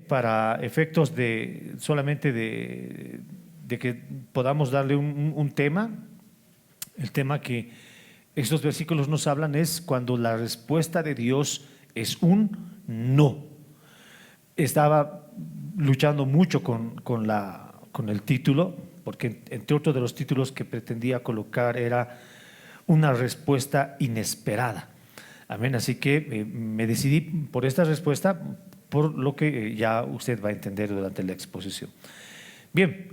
para efectos de solamente de que podamos darle un tema, el tema que estos versículos nos hablan es cuando la respuesta de Dios es un no. Estaba luchando mucho con el título, porque entre otros de los títulos que pretendía colocar era una respuesta inesperada. Amén. Así que me decidí por esta respuesta, por lo que ya usted va a entender durante la exposición. Bien,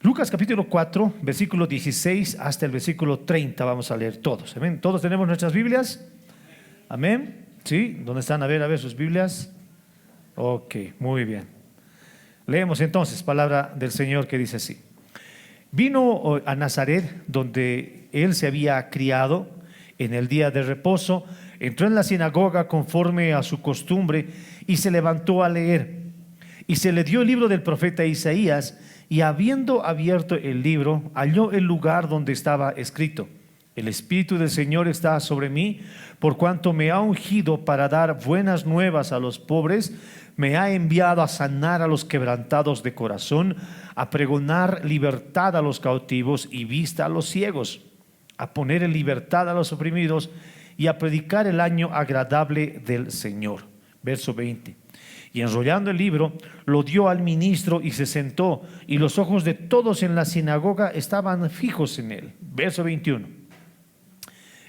Lucas capítulo 4, versículo 16 hasta el versículo 30, vamos a leer todos. Amén. ¿Todos tenemos nuestras Biblias? Amén. ¿Sí? ¿Dónde están? A ver sus Biblias. Ok, muy bien. Leemos entonces palabra del Señor que dice así. Vino a Nazaret, donde él se había criado, en el día de reposo, entró en la sinagoga conforme a su costumbre y se levantó a leer. Y se le dio el libro del profeta Isaías, y habiendo abierto el libro, halló el lugar donde estaba escrito: el Espíritu del Señor está sobre mí, por cuanto me ha ungido para dar buenas nuevas a los pobres, me ha enviado a sanar a los quebrantados de corazón, a pregonar libertad a los cautivos y vista a los ciegos, a poner en libertad a los oprimidos y a predicar el año agradable del Señor. Verso 20. Y enrollando el libro, lo dio al ministro y se sentó, y los ojos de todos en la sinagoga estaban fijos en él. Verso 21.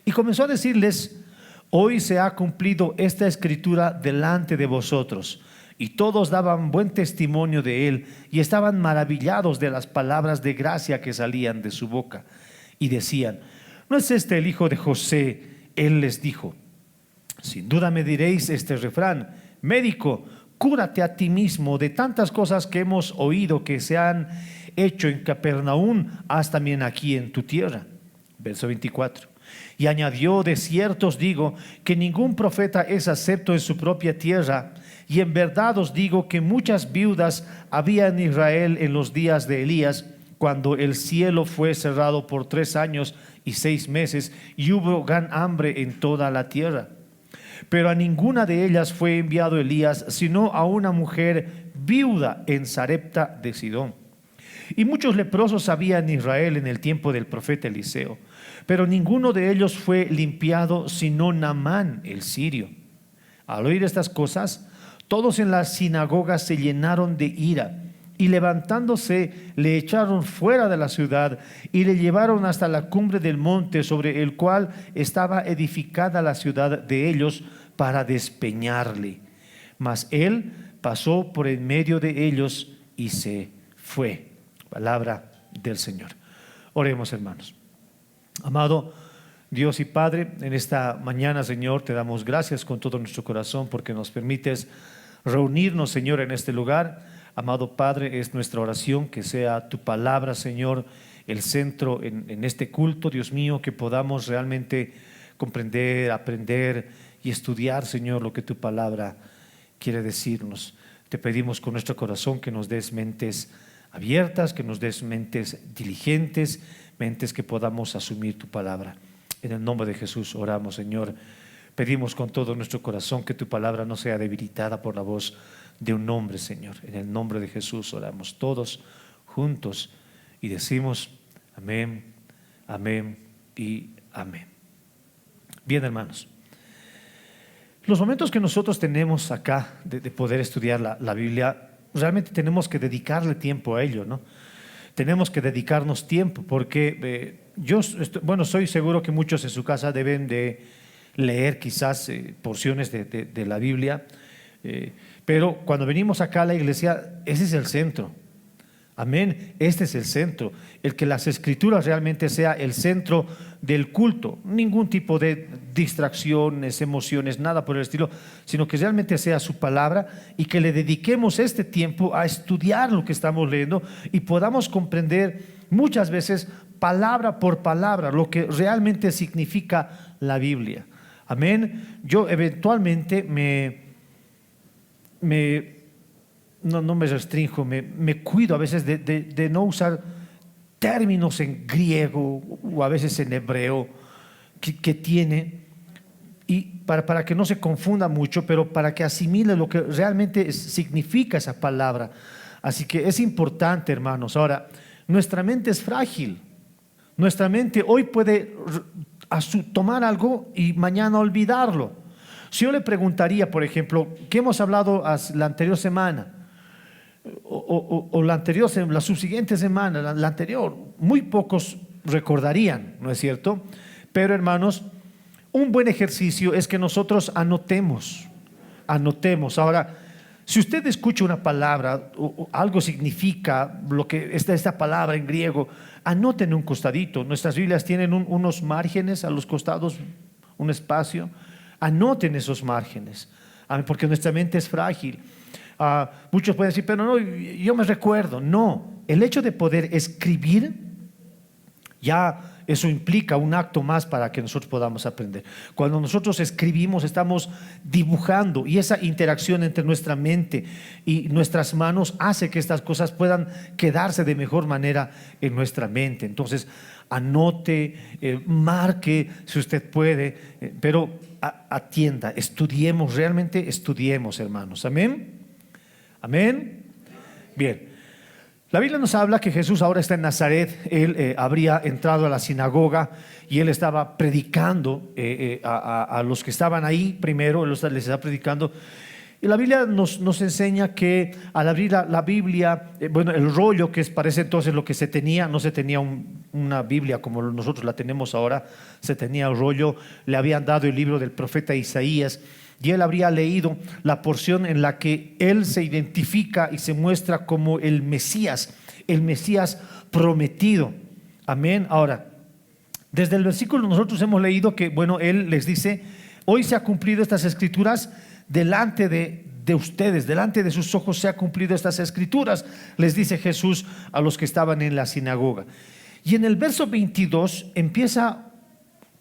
Y comenzó a decirles: hoy se ha cumplido esta escritura delante de vosotros. Y todos daban buen testimonio de él, y estaban maravillados de las palabras de gracia que salían de su boca. Y decían: ¿no es este el hijo de José? Él les dijo: sin duda me diréis este refrán: médico, cúrate a ti mismo, de tantas cosas que hemos oído que se han hecho en Capernaum, haz también aquí en tu tierra. Verso 24. Y añadió: de cierto os digo que ningún profeta es acepto en su propia tierra, y en verdad os digo que muchas viudas había en Israel en los días de Elías, cuando el cielo fue cerrado por 3 años y 6 meses, y hubo gran hambre en toda la tierra. Pero a ninguna de ellas fue enviado Elías, sino a una mujer viuda en Sarepta de Sidón. Y muchos leprosos había en Israel en el tiempo del profeta Eliseo, pero ninguno de ellos fue limpiado, sino Naamán el sirio. Al oír estas cosas, todos en la sinagoga se llenaron de ira, y levantándose le echaron fuera de la ciudad y le llevaron hasta la cumbre del monte sobre el cual estaba edificada la ciudad de ellos, para despeñarle. Mas él pasó por en medio de ellos y se fue. Palabra del Señor. Oremos, hermanos. Amado Dios y Padre, en esta mañana, Señor, te damos gracias con todo nuestro corazón porque nos permites reunirnos, Señor, en este lugar. Amado Padre, es nuestra oración que sea tu palabra, Señor, el centro en este culto, Dios mío, que podamos realmente comprender, aprender y estudiar, Señor, lo que tu palabra quiere decirnos. Te pedimos con nuestro corazón que nos des mentes abiertas, que nos des mentes diligentes, mentes que podamos asumir tu palabra. En el nombre de Jesús oramos, Señor. Pedimos con todo nuestro corazón que tu palabra no sea debilitada por la voz de un hombre, Señor. En el nombre de Jesús oramos todos juntos y decimos amén, amén y amén. Bien, hermanos, los momentos que nosotros tenemos acá de poder estudiar la Biblia, realmente tenemos que dedicarle tiempo a ello, ¿no? Tenemos que dedicarnos tiempo porque soy seguro que muchos en su casa deben de leer quizás porciones de la Biblia, pero cuando venimos acá a la iglesia, ese es el centro. Amén, este es el centro, el que las escrituras realmente sea el centro del culto, ningún tipo de distracciones, emociones, nada por el estilo, sino que realmente sea su palabra y que le dediquemos este tiempo a estudiar lo que estamos leyendo y podamos comprender muchas veces palabra por palabra lo que realmente significa la Biblia. Amén. Yo eventualmente no me restrinjo, me cuido a veces de no usar términos en griego o a veces en hebreo que tiene, y para que no se confunda mucho, pero para que asimile lo que realmente significa esa palabra. Así que es importante, hermanos. Ahora, nuestra mente es frágil. Nuestra mente hoy puede tomar algo y mañana olvidarlo. Si yo le preguntaría, por ejemplo, ¿qué hemos hablado la anterior semana? O la subsiguiente semana, la anterior, muy pocos recordarían, ¿no es cierto? Pero hermanos, un buen ejercicio es que nosotros anotemos. Ahora, si usted escucha una palabra o algo significa lo que esta palabra en griego, anoten en un costadito. Nuestras Biblias tienen unos márgenes a los costados, un espacio. Anoten esos márgenes, porque nuestra mente es frágil. Muchos pueden decir, pero no, yo me recuerdo. No, el hecho de poder escribir, ya eso implica un acto más para que nosotros podamos aprender. Cuando nosotros escribimos, estamos dibujando, y esa interacción entre nuestra mente y nuestras manos hace que estas cosas puedan quedarse de mejor manera en nuestra mente. Entonces, anote, marque si usted puede, pero atienda, estudiemos, realmente estudiemos, hermanos. Amén. Amén. Bien. La Biblia nos habla que Jesús ahora está en Nazaret. Él habría entrado a la sinagoga y él estaba predicando a los que estaban ahí primero. Él les estaba predicando. Y la Biblia nos enseña que al abrir la Biblia, el rollo que parece entonces lo que se tenía, no se tenía una Biblia como nosotros la tenemos ahora, se tenía el rollo, le habían dado el libro del profeta Isaías. Y él habría leído la porción en la que él se identifica y se muestra como el Mesías prometido. Amén. Ahora, desde el versículo nosotros hemos leído que, él les dice, hoy se ha cumplido estas escrituras delante de ustedes, delante de sus ojos se ha cumplido estas escrituras, les dice Jesús a los que estaban en la sinagoga. Y en el verso 22 empieza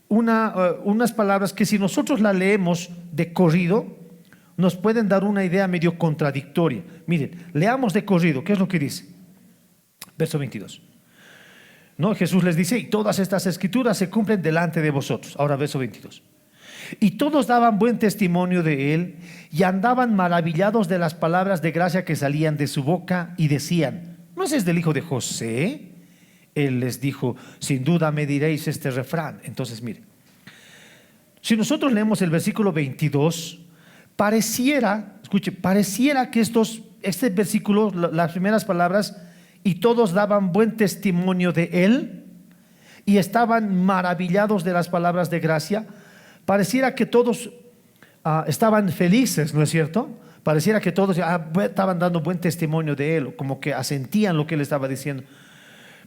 unas palabras que si nosotros la leemos de corrido, nos pueden dar una idea medio contradictoria. Miren, leamos de corrido, ¿qué es lo que dice? Verso 22. ¿No? Jesús les dice, y todas estas escrituras se cumplen delante de vosotros. Ahora verso 22. Y todos daban buen testimonio de él y andaban maravillados de las palabras de gracia que salían de su boca y decían, ¿no es del hijo de José? Él les dijo, sin duda me diréis este refrán. Entonces mire, si nosotros leemos el versículo 22, pareciera que este versículo, las primeras palabras, y todos daban buen testimonio de él y estaban maravillados de las palabras de gracia, pareciera que todos estaban felices, ¿no es cierto? Pareciera que todos estaban dando buen testimonio de él, como que asentían lo que él estaba diciendo.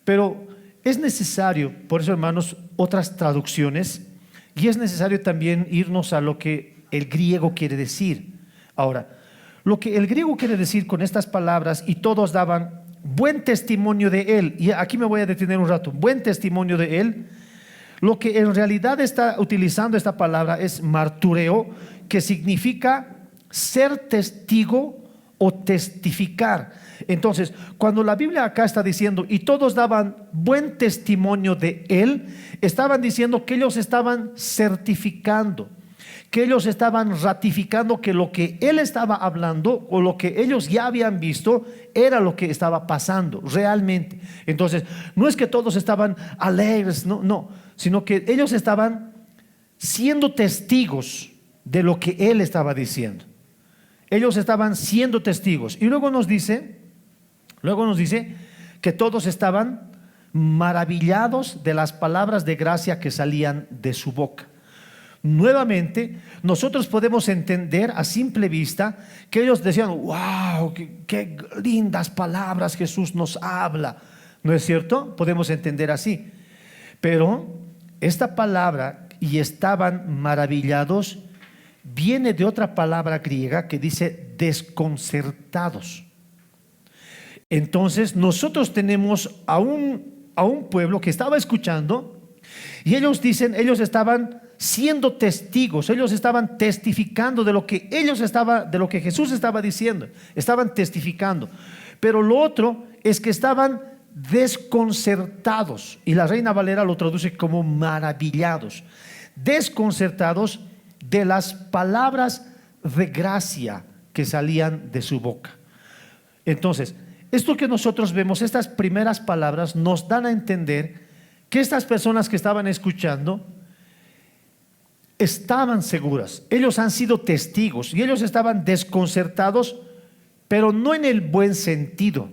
Pero es necesario, por eso hermanos, otras traducciones, y es necesario también irnos a lo que el griego quiere decir. Ahora, lo que el griego quiere decir con estas palabras, y todos daban buen testimonio de él, y aquí me voy a detener un rato, buen testimonio de él, lo que en realidad está utilizando esta palabra es martureo, que significa ser testigo o testificar. Entonces, cuando la Biblia acá está diciendo y todos daban buen testimonio de él, estaban diciendo que ellos estaban certificando, que ellos estaban ratificando que lo que él estaba hablando o lo que ellos ya habían visto era lo que estaba pasando realmente. Entonces, no es que todos estaban alegres, no, sino que ellos estaban siendo testigos de lo que él estaba diciendo. Ellos estaban siendo testigos. Y luego nos dice que todos estaban maravillados de las palabras de gracia que salían de su boca. Nuevamente, nosotros podemos entender a simple vista que ellos decían, wow, qué lindas palabras Jesús nos habla. ¿No es cierto? Podemos entender así. Pero esta palabra, y estaban maravillados, viene de otra palabra griega que dice desconcertados. Entonces nosotros tenemos a un pueblo que estaba escuchando y ellos estaban siendo testigos, ellos estaban testificando de lo que Jesús estaba diciendo, estaban testificando. Pero lo otro es que estaban desconcertados, y la Reina Valera lo traduce como maravillados, desconcertados. de las palabras de gracia que salían de su boca. Entonces, esto que nosotros vemos, estas primeras palabras nos dan a entender que estas personas que estaban escuchando estaban seguras, ellos han sido testigos y ellos estaban desconcertados, pero no en el buen sentido,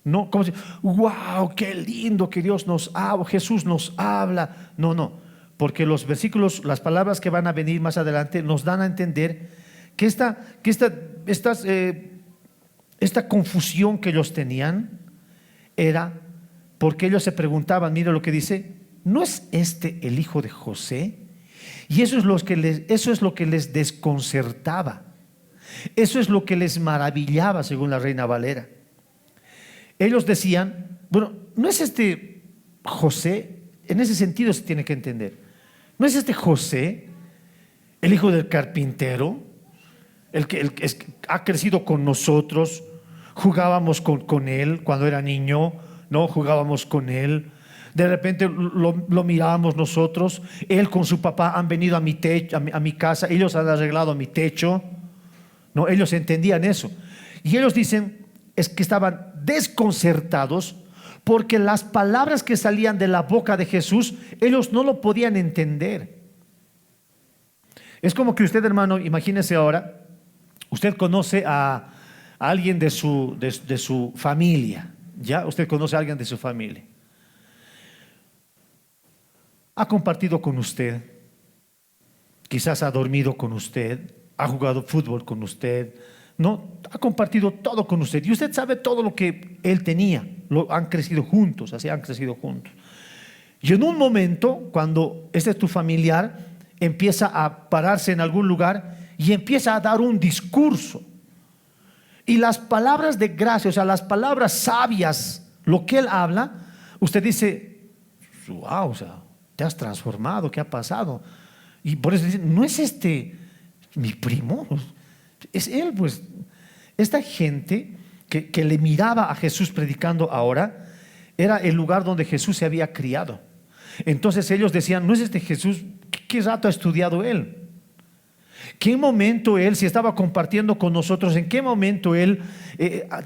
no como si, wow, qué lindo que Dios nos habla, Jesús nos habla. No, no, porque los versículos, las palabras que van a venir más adelante nos dan a entender que esta confusión que ellos tenían era porque ellos se preguntaban, mira lo que dice, ¿no es este el hijo de José? Y eso es lo que les desconcertaba, eso es lo que les maravillaba, según la Reina Valera. Ellos decían, bueno, ¿no es este José? En ese sentido se tiene que entender. ¿No es este José, el hijo del carpintero, el que ha crecido con nosotros? Jugábamos con él cuando era niño, ¿no? Jugábamos con él. De repente lo mirábamos nosotros. Él con su papá han venido a mi techo, a mi casa. Ellos han arreglado mi techo, ¿no? Ellos entendían eso. Y ellos dicen es que estaban desconcertados porque las palabras que salían de la boca de Jesús, ellos no lo podían entender. Es como que usted, hermano, imagínese ahora, usted conoce a alguien de su familia, ¿ya? Usted conoce a alguien de su familia. Ha compartido con usted, quizás ha dormido con usted, ha jugado fútbol con usted, ¿no? Ha compartido todo con usted y usted sabe todo lo que él tenía. Han crecido juntos, así han crecido juntos. Y en un momento, cuando este es tu familiar, empieza a pararse en algún lugar y empieza a dar un discurso. Y las palabras de gracia, o sea, las palabras sabias, lo que él habla, usted dice, wow, o sea, te has transformado, ¿qué ha pasado? Y por eso dice, ¿no es este mi primo? Es él, pues. Esta gente que le miraba a Jesús predicando ahora, era el lugar donde Jesús se había criado. Entonces ellos decían, ¿no es este Jesús? ¿Qué rato ha estudiado él? ¿Qué momento él, si estaba compartiendo con nosotros, en qué momento él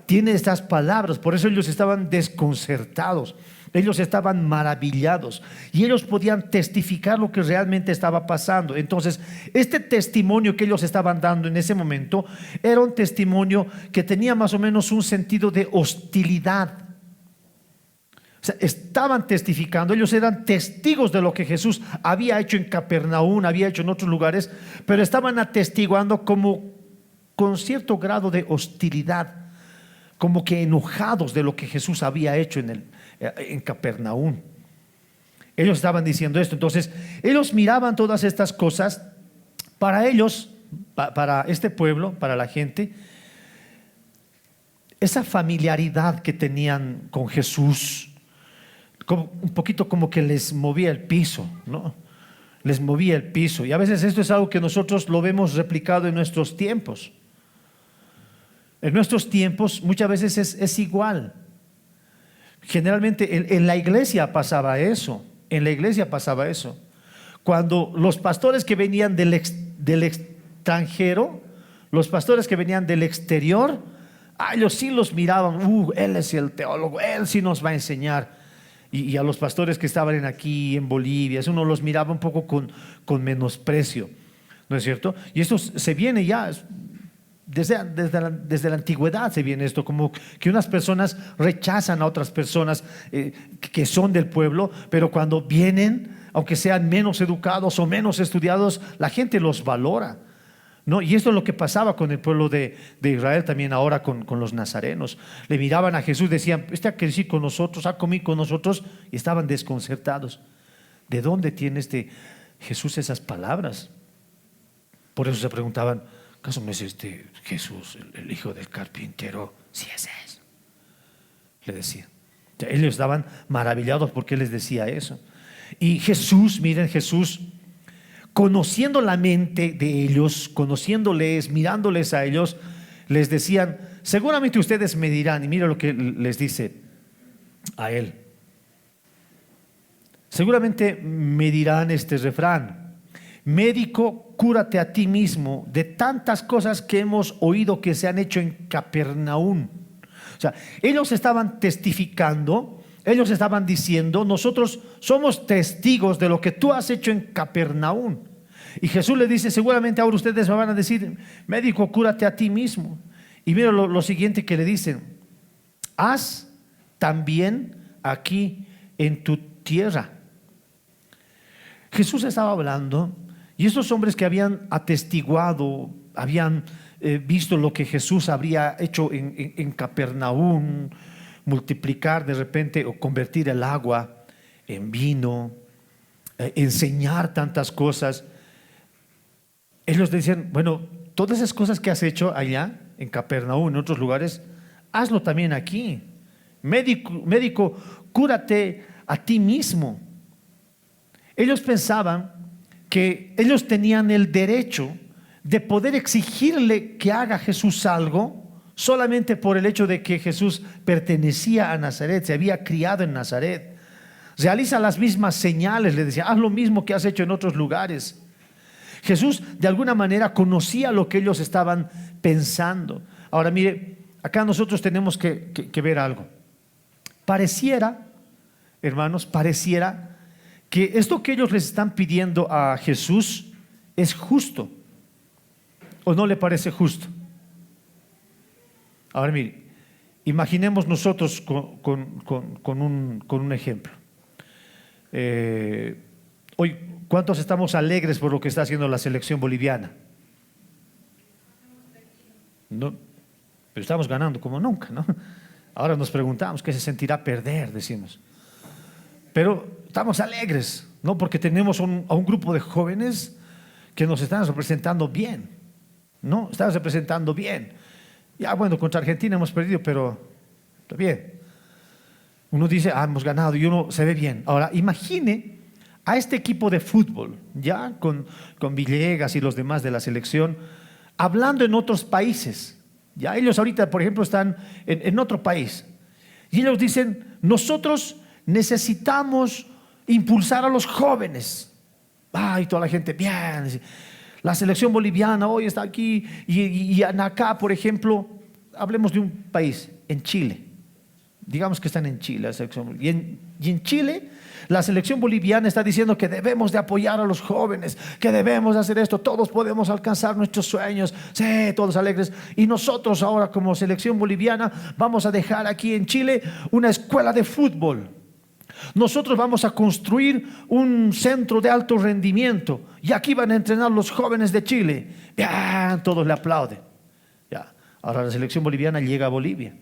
tiene estas palabras? Por eso ellos estaban desconcertados, ellos estaban maravillados y ellos podían testificar lo que realmente estaba pasando. Entonces, este testimonio que ellos estaban dando en ese momento era un testimonio que tenía más o menos un sentido de hostilidad. O sea, estaban testificando, ellos eran testigos de lo que Jesús había hecho en Capernaum, había hecho en otros lugares, pero estaban atestiguando como con cierto grado de hostilidad, como que enojados de lo que Jesús había hecho en Capernaum. Ellos estaban diciendo esto. Entonces, ellos miraban todas estas cosas. Para ellos, para este pueblo, para la gente, esa familiaridad que tenían con Jesús, un poquito como que les movía el piso, ¿no? Les movía el piso. Y a veces esto es algo que nosotros lo vemos replicado en nuestros tiempos. En nuestros tiempos muchas veces es igual. Generalmente en la iglesia pasaba eso. En la iglesia pasaba eso. Cuando los pastores que venían del extranjero, los pastores que venían del exterior, ellos sí los miraban. Él es el teólogo, él sí nos va a enseñar. Y a los pastores que estaban aquí en Bolivia, uno los miraba un poco con menosprecio, ¿no es cierto? Y esto se viene ya desde la antigüedad, se viene esto, como que unas personas rechazan a otras personas que son del pueblo, pero cuando vienen, aunque sean menos educados o menos estudiados, la gente los valora, ¿no? Y esto es lo que pasaba con el pueblo de Israel también ahora con los nazarenos. Le miraban a Jesús, decían, este ha crecido con nosotros, ha comido con nosotros, y estaban desconcertados. ¿De dónde tiene este Jesús esas palabras? Por eso se preguntaban, ¿acaso no es este Jesús, el hijo del carpintero? Sí, ese es, le decían. Ellos estaban maravillados porque él les decía eso. Y Jesús, miren, Jesús, conociendo la mente de ellos, conociéndoles, mirándoles a ellos, les decían, seguramente ustedes me dirán, y mira lo que les dice a él, seguramente me dirán este refrán, médico, cúrate a ti mismo de tantas cosas que hemos oído que se han hecho en Capernaum. O sea, ellos estaban testificando, ellos estaban diciendo, nosotros somos testigos de lo que tú has hecho en Capernaum. Y Jesús le dice, seguramente ahora ustedes me van a decir, médico, cúrate a ti mismo. Y mira lo siguiente que le dicen, haz también aquí en tu tierra. Jesús estaba hablando y estos hombres que habían atestiguado, habían visto lo que Jesús habría hecho en Capernaum, multiplicar de repente o convertir el agua en vino, enseñar tantas cosas. Ellos decían, bueno, todas esas cosas que has hecho allá en Capernaum, en otros lugares, hazlo también aquí. Médico, cúrate a ti mismo. Ellos pensaban que ellos tenían el derecho de poder exigirle que haga Jesús algo solamente por el hecho de que Jesús pertenecía a Nazaret, se había criado en Nazaret. Realiza las mismas señales, le decía, haz lo mismo que has hecho en otros lugares. Jesús de alguna manera conocía lo que ellos estaban pensando. Ahora mire, acá nosotros tenemos que ver algo. Pareciera, hermanos, pareciera que esto que ellos les están pidiendo a Jesús es justo. ¿O no le parece justo? Ahora mire, imaginemos nosotros con un ejemplo. Hoy, ¿cuántos estamos alegres por lo que está haciendo la selección boliviana? No, pero estamos ganando como nunca, ¿no? Ahora nos preguntamos qué se sentirá perder, decimos. Pero estamos alegres, ¿no? Porque tenemos a un grupo de jóvenes que nos están representando bien, ¿no? Están representando bien. Ya bueno, contra Argentina hemos perdido, pero está bien. Uno dice, hemos ganado y uno se ve bien. Ahora, imagine a este equipo de fútbol, ya con Villegas y los demás de la selección, hablando en otros países. Ya ellos ahorita, por ejemplo, están en otro país. Y ellos dicen, nosotros necesitamos impulsar a los jóvenes. Y toda la gente, bien. La selección boliviana hoy está aquí. Y acá, por ejemplo, hablemos de un país, en Chile. Digamos que están en Chile la selección. Y en Chile la selección boliviana está diciendo que debemos de apoyar a los jóvenes, que debemos de hacer esto, todos podemos alcanzar nuestros sueños, sí, todos alegres. Y nosotros ahora como selección boliviana vamos a dejar aquí en Chile una escuela de fútbol. Nosotros vamos a construir un centro de alto rendimiento y aquí van a entrenar los jóvenes de Chile. Bien, todos le aplauden. Ya. Ahora la selección boliviana llega a Bolivia.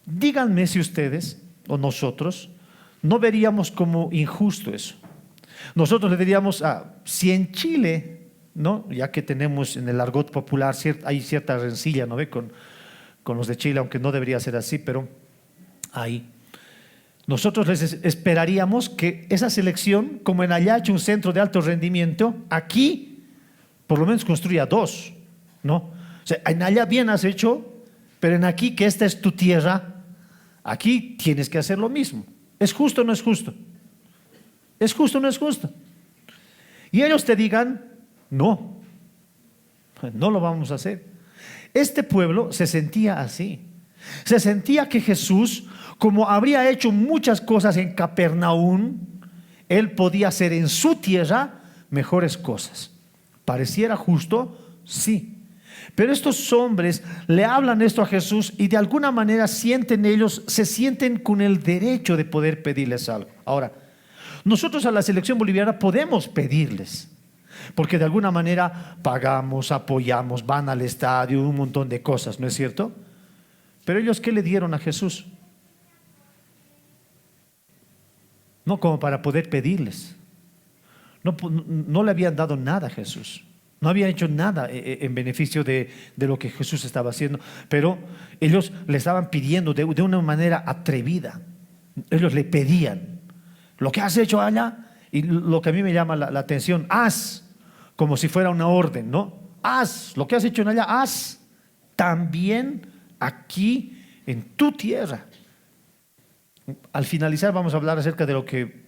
Díganme si ustedes o nosotros no veríamos como injusto eso. Nosotros le diríamos, si en Chile, ¿no? Ya que tenemos en el argot popular, hay cierta rencilla, ¿no ve? Con los de Chile, aunque no debería ser así, pero ahí. Nosotros les esperaríamos que esa selección, como en allá ha hecho un centro de alto rendimiento, aquí por lo menos construya dos, ¿no? O sea, en allá bien has hecho, pero en aquí, que esta es tu tierra, aquí tienes que hacer lo mismo. ¿Es justo o no es justo? ¿Es justo o no es justo? Y ellos te digan, no, no lo vamos a hacer. Este pueblo se sentía así. Se sentía que Jesús, como habría hecho muchas cosas en Capernaum, él podía hacer en su tierra mejores cosas. ¿Pareciera justo? Sí. Pero estos hombres le hablan esto a Jesús y de alguna manera se sienten con el derecho de poder pedirles algo. Ahora, nosotros a la selección boliviana podemos pedirles, porque de alguna manera pagamos, apoyamos, van al estadio, un montón de cosas, ¿no es cierto? Pero ellos, ¿qué le dieron a Jesús? No como para poder pedirles. No le habían dado nada a Jesús. No habían hecho nada en beneficio de lo que Jesús estaba haciendo, pero ellos le estaban pidiendo de una manera atrevida. Ellos le pedían lo que has hecho allá, y lo que a mí me llama la atención, haz, como si fuera una orden, ¿no? Haz lo que has hecho en allá, haz también aquí en tu tierra. Al finalizar vamos a hablar acerca de lo que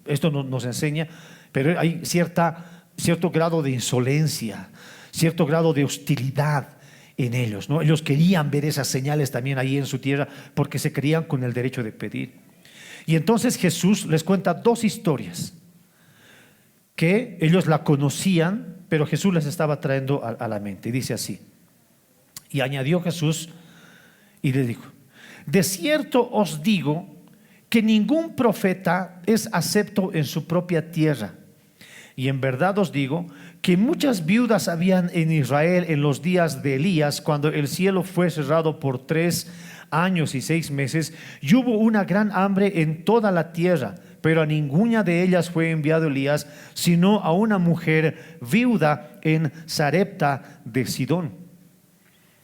esto nos enseña. pero hay cierto grado de insolencia, cierto grado de hostilidad en ellos, ¿no? Ellos querían ver esas señales también ahí en su tierra porque se creían con el derecho de pedir. Y entonces Jesús les cuenta dos historias que ellos la conocían, pero Jesús les estaba trayendo a la mente. Y dice así: y añadió Jesús y le dijo: de cierto os digo que ningún profeta es acepto en su propia tierra. Y en verdad os digo que muchas viudas habían en Israel en los días de Elías, cuando el cielo fue cerrado por 3 años y 6 meses, y hubo una gran hambre en toda la tierra. Pero a ninguna de ellas fue enviado Elías, sino a una mujer viuda en Sarepta de Sidón.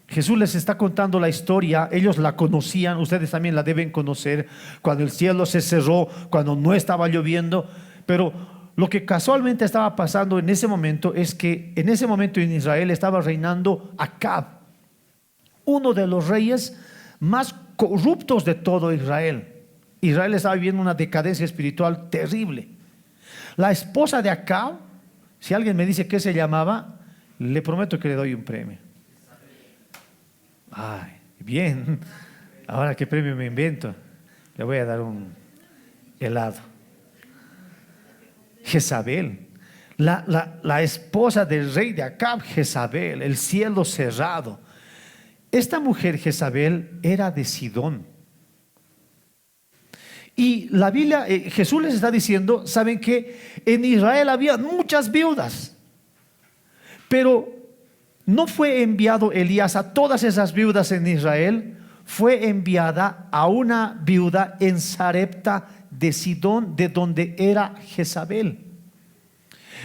Jesús les está contando la historia, ellos la conocían, ustedes también la deben conocer, cuando el cielo se cerró, cuando no estaba lloviendo. Pero lo que casualmente estaba pasando en ese momento es que en ese momento en Israel estaba reinando Acab, uno de los reyes más corruptos de todo Israel. Israel estaba viviendo una decadencia espiritual terrible. La esposa de Acab, si alguien me dice qué se llamaba, le prometo que le doy un premio. Ay, bien. Ahora qué premio me invento. Le voy a dar un helado. Jezabel, la esposa del rey de Acab, Jezabel, el cielo cerrado. Esta mujer Jezabel era de Sidón. Y la Biblia, Jesús les está diciendo, saben que en Israel había muchas viudas, pero no fue enviado Elías a todas esas viudas en Israel, fue enviada a una viuda en Sarepta de Sidón, de donde era Jezabel.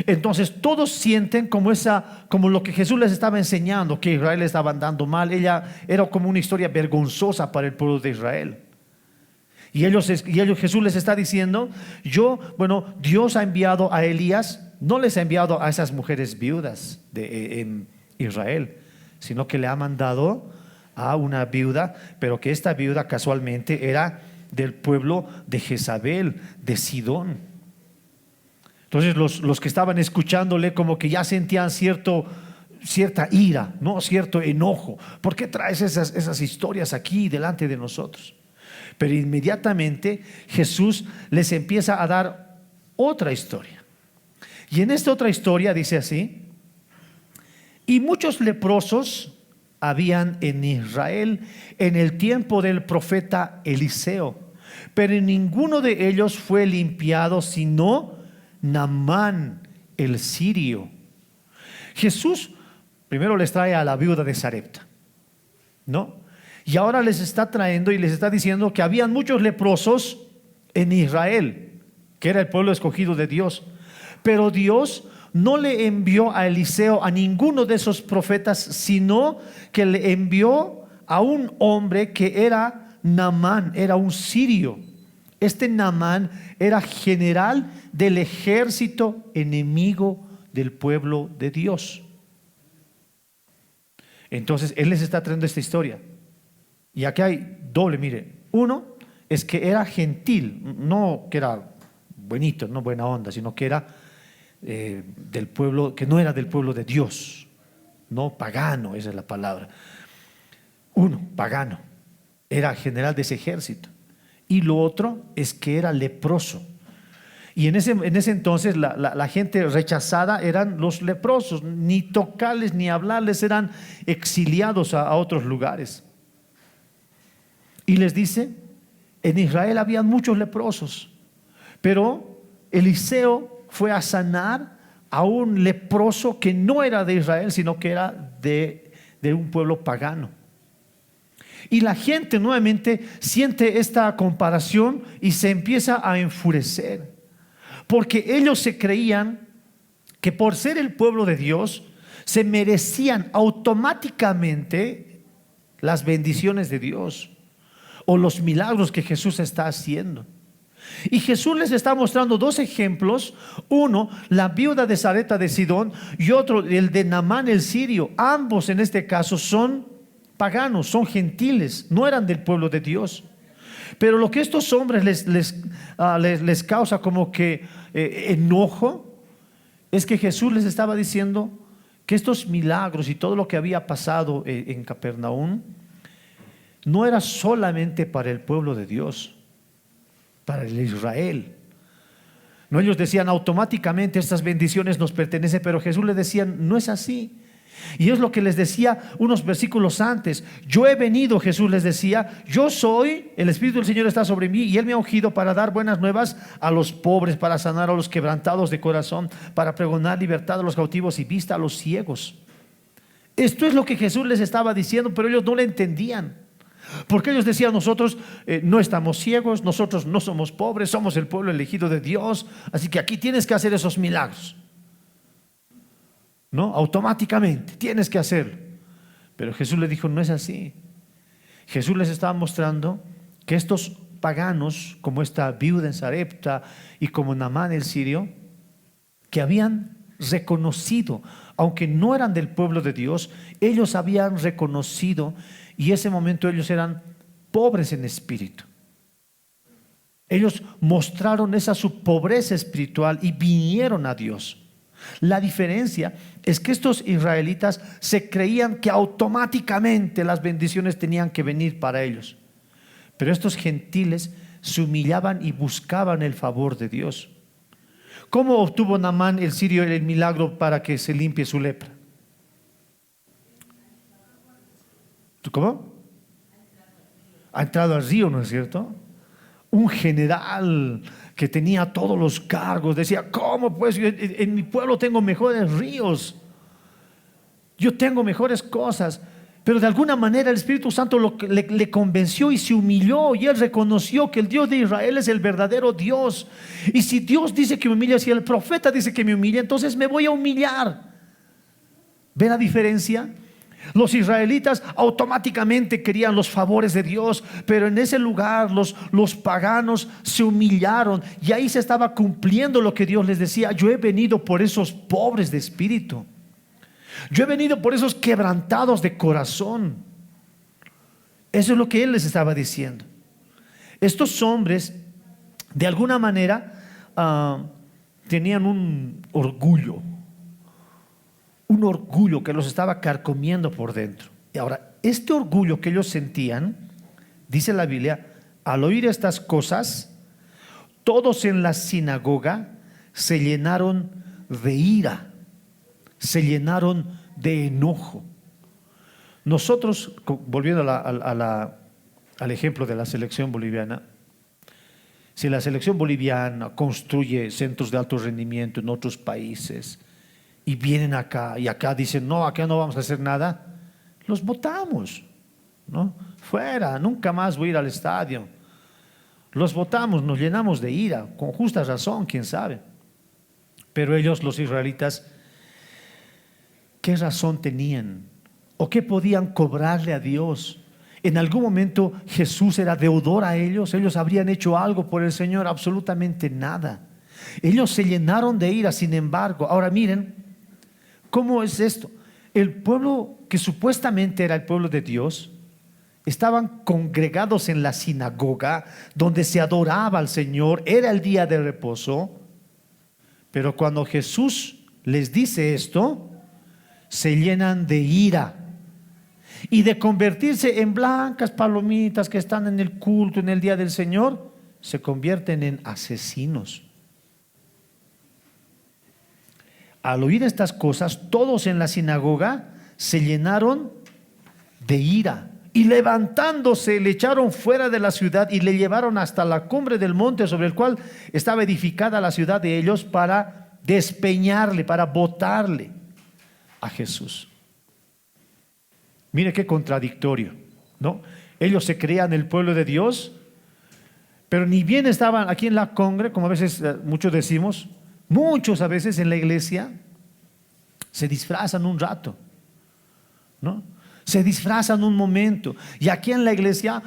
Entonces todos sienten como lo que Jesús les estaba enseñando, que Israel le estaba andando mal. Ella era como una historia vergonzosa para el pueblo de Israel. Y Jesús les está diciendo, Dios ha enviado a Elías, no les ha enviado a esas mujeres viudas en Israel, sino que le ha mandado a una viuda, pero que esta viuda casualmente era del pueblo de Jezabel, de Sidón. Entonces los que estaban escuchándole como que ya sentían cierta ira, ¿no? Cierto enojo. ¿Por qué traes esas historias aquí delante de nosotros? Pero inmediatamente Jesús les empieza a dar otra historia. Y en esta otra historia dice así: y muchos leprosos habían en Israel en el tiempo del profeta Eliseo, pero ninguno de ellos fue limpiado, sino Naamán el sirio. Jesús primero les trae a la viuda de Sarepta, ¿no? Y ahora les está trayendo y les está diciendo que habían muchos leprosos en Israel, que era el pueblo escogido de Dios. Pero Dios no le envió a Eliseo, a ninguno de esos profetas, sino que le envió a un hombre que era Naamán, era un sirio. Este Naamán era general del ejército enemigo del pueblo de Dios. Entonces él les está trayendo esta historia. Y aquí hay doble, mire. Uno es que era gentil, no que era bonito, no buena onda, sino que era del pueblo, que no era del pueblo de Dios, no pagano, esa es la palabra. Uno, pagano, era general de ese ejército. Y lo otro es que era leproso. Y en ese entonces la gente rechazada eran los leprosos, ni tocarles ni hablarles, eran exiliados a otros lugares. Y les dice, en Israel había muchos leprosos, pero Eliseo fue a sanar a un leproso que no era de Israel, sino que era de un pueblo pagano. Y la gente nuevamente siente esta comparación y se empieza a enfurecer, porque ellos se creían que por ser el pueblo de Dios se merecían automáticamente las bendiciones de Dios o los milagros que Jesús está haciendo. Y Jesús les está mostrando dos ejemplos: uno, la viuda de Sarepta de Sidón, y otro, el de Naamán el sirio. Ambos en este caso son paganos, son gentiles, no eran del pueblo de Dios. Pero lo que estos hombres les causa como que enojo es que Jesús les estaba diciendo que estos milagros y todo lo que había pasado en Capernaum no era solamente para el pueblo de Dios, para el Israel. No, ellos decían automáticamente estas bendiciones nos pertenecen, pero Jesús les decía, no es así. Y es lo que les decía unos versículos antes. Yo he venido, Jesús les decía, yo soy, el Espíritu del Señor está sobre mí y Él me ha ungido para dar buenas nuevas a los pobres, para sanar a los quebrantados de corazón, para pregonar libertad a los cautivos y vista a los ciegos. Esto es lo que Jesús les estaba diciendo, pero ellos no le entendían. Porque ellos decían, nosotros no estamos ciegos, nosotros no somos pobres, somos el pueblo elegido de Dios, así que aquí tienes que hacer esos milagros. ¿No? Automáticamente tienes que hacerlo. Pero Jesús le dijo, no es así. Jesús les estaba mostrando que estos paganos, como esta viuda en Sarepta y como Naamán el sirio, que habían reconocido, aunque no eran del pueblo de Dios, ellos habían reconocido, y en ese momento ellos eran pobres en espíritu. Ellos mostraron esa su pobreza espiritual y vinieron a Dios. La diferencia es que estos israelitas se creían que automáticamente las bendiciones tenían que venir para ellos, pero estos gentiles se humillaban y buscaban el favor de Dios. ¿Cómo obtuvo Naamán el sirio el milagro para que se limpie su lepra? ¿Cómo? Ha entrado al río, ¿no es cierto? Un general que tenía todos los cargos decía, ¿cómo pues? En mi pueblo tengo mejores ríos, yo tengo mejores cosas. Pero de alguna manera el Espíritu Santo le convenció y se humilló, y él reconoció que el Dios de Israel es el verdadero Dios. Y si Dios dice que me humille, si el profeta dice que me humille, entonces me voy a humillar. ¿Ven la diferencia? Los israelitas automáticamente querían los favores de Dios, pero en ese lugar los paganos se humillaron, y ahí se estaba cumpliendo lo que Dios les decía: yo he venido por esos pobres de espíritu, yo he venido por esos quebrantados de corazón. Eso es lo que Él les estaba diciendo. Estos hombres de alguna manera tenían un orgullo que los estaba carcomiendo por dentro. Y ahora, este orgullo que ellos sentían, dice la Biblia, al oír estas cosas, todos en la sinagoga se llenaron de ira, se llenaron de enojo. Nosotros, volviendo al ejemplo de la selección boliviana, si la selección boliviana construye centros de alto rendimiento en otros países y vienen acá y acá dicen, no, acá no vamos a hacer nada, los votamos, ¿no? Fuera, nunca más voy a ir al estadio. Los votamos, nos llenamos de ira, con justa razón, quién sabe. Pero ellos, los israelitas, ¿qué razón tenían? ¿O qué podían cobrarle a Dios? En algún momento Jesús era deudor a ellos. Ellos habrían hecho algo por el Señor, absolutamente nada. Ellos se llenaron de ira, sin embargo. Ahora miren, ¿cómo es esto? El pueblo que supuestamente era el pueblo de Dios, estaban congregados en la sinagoga donde se adoraba al Señor, era el día de reposo. Pero cuando Jesús les dice esto, se llenan de ira y de convertirse en blancas palomitas que están en el culto, en el día del Señor, se convierten en asesinos. Al oír estas cosas, todos en la sinagoga se llenaron de ira y levantándose le echaron fuera de la ciudad y le llevaron hasta la cumbre del monte sobre el cual estaba edificada la ciudad de ellos, para despeñarle, para botarle a Jesús. Mire qué contradictorio, ¿no? Ellos se creían el pueblo de Dios, pero ni bien estaban aquí en la congre, como a veces muchos decimos, muchos a veces en la iglesia se disfrazan un rato, ¿no? Se disfrazan un momento, y aquí en la iglesia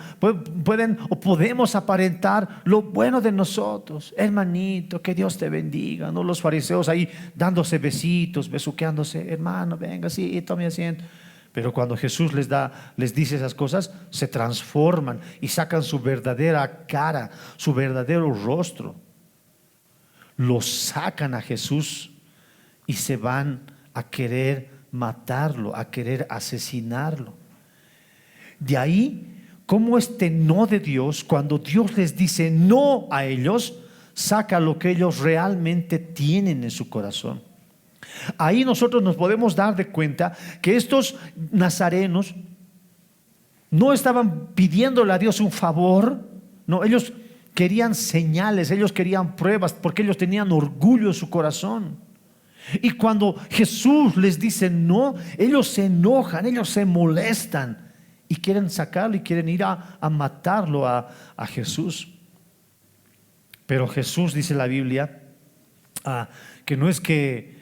pueden o podemos aparentar lo bueno de nosotros. Hermanito, que Dios te bendiga, ¿no? Los fariseos ahí dándose besitos, besuqueándose, hermano, venga, sí, tome asiento. Pero cuando Jesús les dice esas cosas, se transforman y sacan su verdadera cara, su verdadero rostro. Los sacan a Jesús y se van a querer matarlo, a querer asesinarlo. De ahí, cómo este no de Dios, cuando Dios les dice no a ellos, saca lo que ellos realmente tienen en su corazón. Ahí nosotros nos podemos dar de cuenta que estos nazarenos no estaban pidiéndole a Dios un favor, no, ellos querían señales, ellos querían pruebas, porque ellos tenían orgullo en su corazón. Y cuando Jesús les dice no, ellos se enojan, ellos se molestan y quieren sacarlo y quieren ir a matarlo a Jesús. Pero Jesús, dice la Biblia, que no es que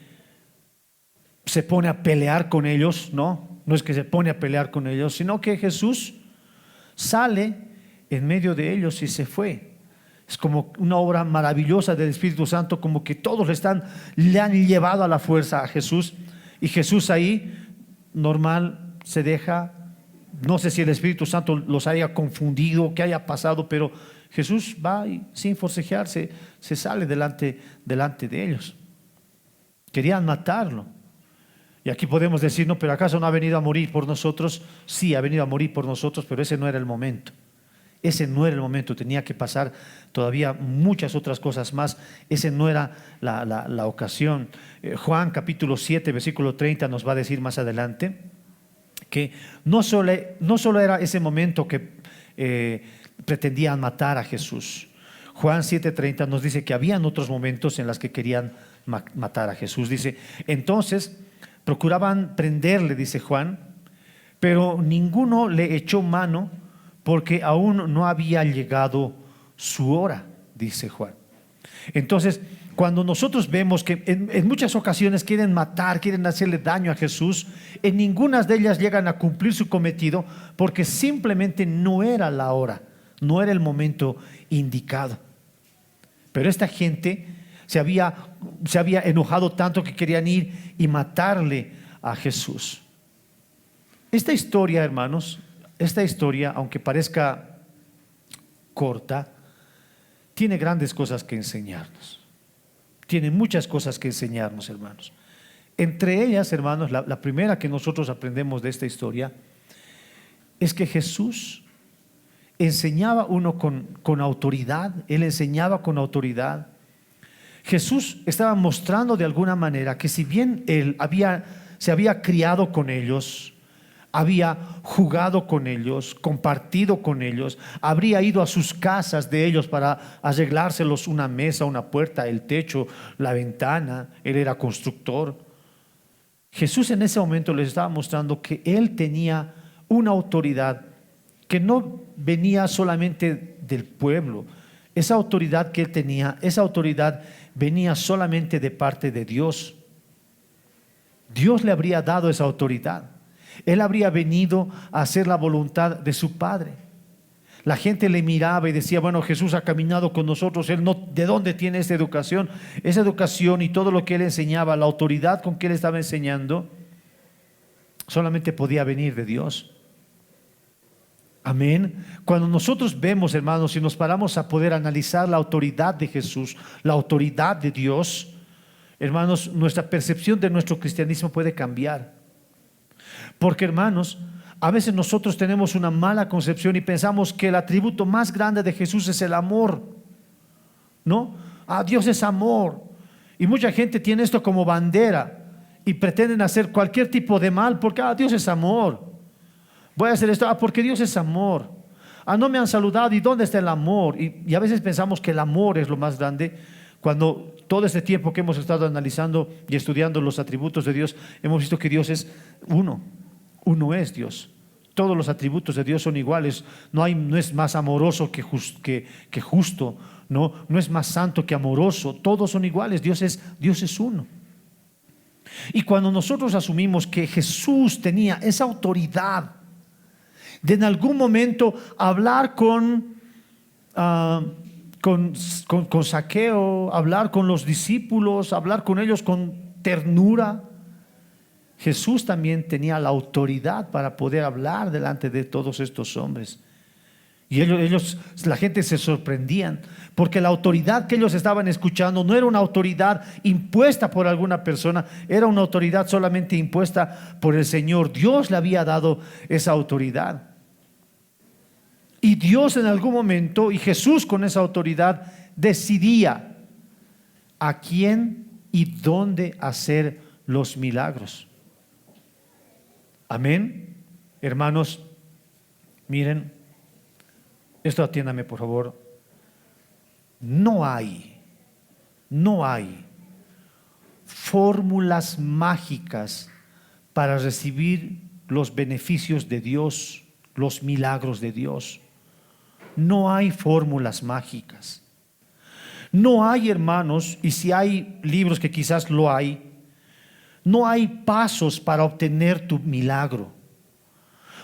se pone a pelear con ellos, no es que se pone a pelear con ellos, sino que Jesús sale en medio de ellos y se fue. Es como una obra maravillosa del Espíritu Santo, como que todos le han llevado a la fuerza a Jesús, y Jesús ahí, normal, se deja. No sé si el Espíritu Santo los haya confundido, qué haya pasado, pero Jesús va y sin forcejearse se sale delante de ellos. Querían matarlo. Y aquí podemos decir, no, pero ¿acaso no ha venido a morir por nosotros? Sí, ha venido a morir por nosotros, pero ese no era el momento. Ese no era el momento, tenía que pasar todavía muchas otras cosas más. Ese no era la ocasión. Juan capítulo 7, versículo 30 nos va a decir más adelante que no solo era ese momento que pretendían matar a Jesús. Juan 7:30 nos dice que habían otros momentos en los que querían matar a Jesús. Dice, entonces procuraban prenderle, dice Juan, pero ninguno le echó mano porque aún no había llegado su hora, dice Juan. Entonces, cuando nosotros vemos que en muchas ocasiones quieren matar, quieren hacerle daño a Jesús, en ninguna de ellas llegan a cumplir su cometido, porque simplemente no era la hora, no era el momento indicado. Pero esta gente se había enojado tanto que querían ir y matarle a Jesús. Esta historia, hermanos, aunque parezca corta, tiene grandes cosas que enseñarnos. Tiene muchas cosas que enseñarnos, hermanos. Entre ellas, hermanos, la primera que nosotros aprendemos de esta historia es que Jesús enseñaba con autoridad. Él enseñaba con autoridad. Jesús estaba mostrando de alguna manera que si bien él se había criado con ellos, había jugado con ellos, compartido con ellos, habría ido a sus casas de ellos para arreglárselos una mesa, una puerta, el techo, la ventana. Él era constructor. Jesús en ese momento les estaba mostrando que él tenía una autoridad que no venía solamente del pueblo. Esa autoridad que él tenía, esa autoridad venía solamente de parte de Dios. Dios le habría dado esa autoridad. Él habría venido a hacer la voluntad de su Padre. La gente le miraba y decía, bueno, Jesús ha caminado con nosotros, él no, ¿de dónde tiene esa educación? Esa educación y todo lo que él enseñaba, la autoridad con que él estaba enseñando, solamente podía venir de Dios. Amén. Cuando nosotros vemos, hermanos, y nos paramos a poder analizar la autoridad de Jesús, la autoridad de Dios, hermanos, nuestra percepción de nuestro cristianismo puede cambiar. Porque, hermanos, a veces nosotros tenemos una mala concepción y pensamos que el atributo más grande de Jesús es el amor, ¿no? Dios es amor. Y mucha gente tiene esto como bandera y pretenden hacer cualquier tipo de mal porque Dios es amor. Voy a hacer esto porque Dios es amor. No me han saludado, ¿y dónde está el amor? Y a veces pensamos que el amor es lo más grande, cuando todo este tiempo que hemos estado analizando y estudiando los atributos de Dios, hemos visto que Dios es uno es Dios. Todos los atributos de Dios son iguales. No es más amoroso que justo, no es más santo que amoroso. Todos son iguales. Dios es uno. Y cuando nosotros asumimos que Jesús tenía esa autoridad de en algún momento hablar con Zaqueo, hablar con los discípulos, hablar con ellos con ternura, Jesús también tenía la autoridad para poder hablar delante de todos estos hombres. Y la gente se sorprendían, porque la autoridad que ellos estaban escuchando no era una autoridad impuesta por alguna persona, era una autoridad solamente impuesta por el Señor. Dios le había dado esa autoridad. Y Dios en algún momento, y Jesús con esa autoridad, decidía a quién y dónde hacer los milagros. Amén. Hermanos, miren, esto atiéndame por favor. No hay fórmulas mágicas para recibir los beneficios de Dios, los milagros de Dios. No hay fórmulas mágicas. No hay, hermanos, y si hay libros que quizás lo hay, no hay pasos para obtener tu milagro.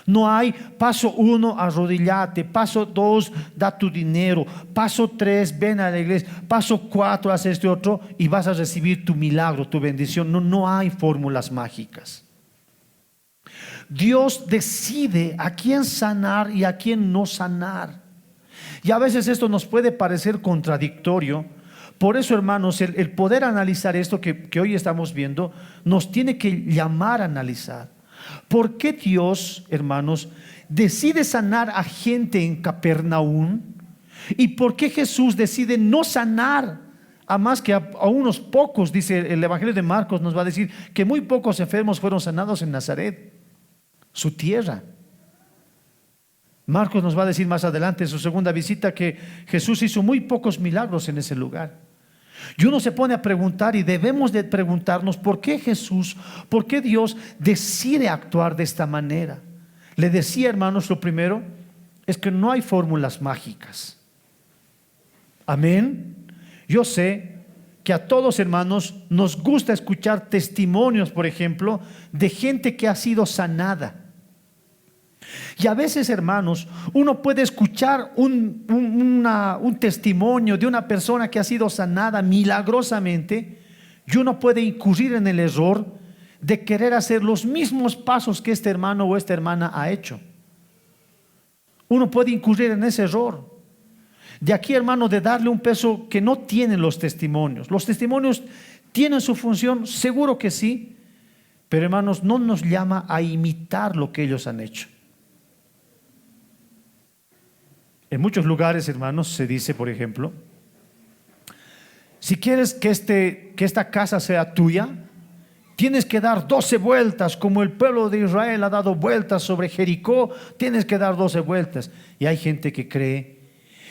No hay paso 1, arrodillate, paso 2, da tu dinero, paso 3, ven a la iglesia, paso 4, haz este otro y vas a recibir tu milagro, tu bendición. No hay fórmulas mágicas. Dios decide a quién sanar y a quién no sanar. Y a veces esto nos puede parecer contradictorio. Por eso, hermanos, el poder analizar esto que hoy estamos viendo nos tiene que llamar a analizar. ¿Por qué Dios, hermanos, decide sanar a gente en Capernaum? ¿Y por qué Jesús decide no sanar a más que a unos pocos? Dice el Evangelio de Marcos, nos va a decir que muy pocos enfermos fueron sanados en Nazaret, su tierra. Marcos nos va a decir más adelante en su segunda visita que Jesús hizo muy pocos milagros en ese lugar. Y uno se pone a preguntar, y debemos de preguntarnos, ¿por qué Jesús, por qué Dios decide actuar de esta manera? Le decía, hermanos, lo primero es que no hay fórmulas mágicas. Amén. Yo sé que a todos, hermanos, nos gusta escuchar testimonios, por ejemplo, de gente que ha sido sanada. Y a veces, hermanos, uno puede escuchar un testimonio de una persona que ha sido sanada milagrosamente, y uno puede incurrir en el error de querer hacer los mismos pasos que este hermano o esta hermana ha hecho. Uno puede incurrir en ese error. De aquí, hermano, de darle un peso que no tienen los testimonios. Los testimonios tienen su función, seguro que sí, pero, hermanos, no nos llama a imitar lo que ellos han hecho. En muchos lugares, hermanos, se dice, por ejemplo, si quieres que esta casa sea tuya, tienes que dar 12 vueltas, como el pueblo de Israel ha dado vueltas sobre Jericó, tienes que dar 12 vueltas. Y hay gente que cree,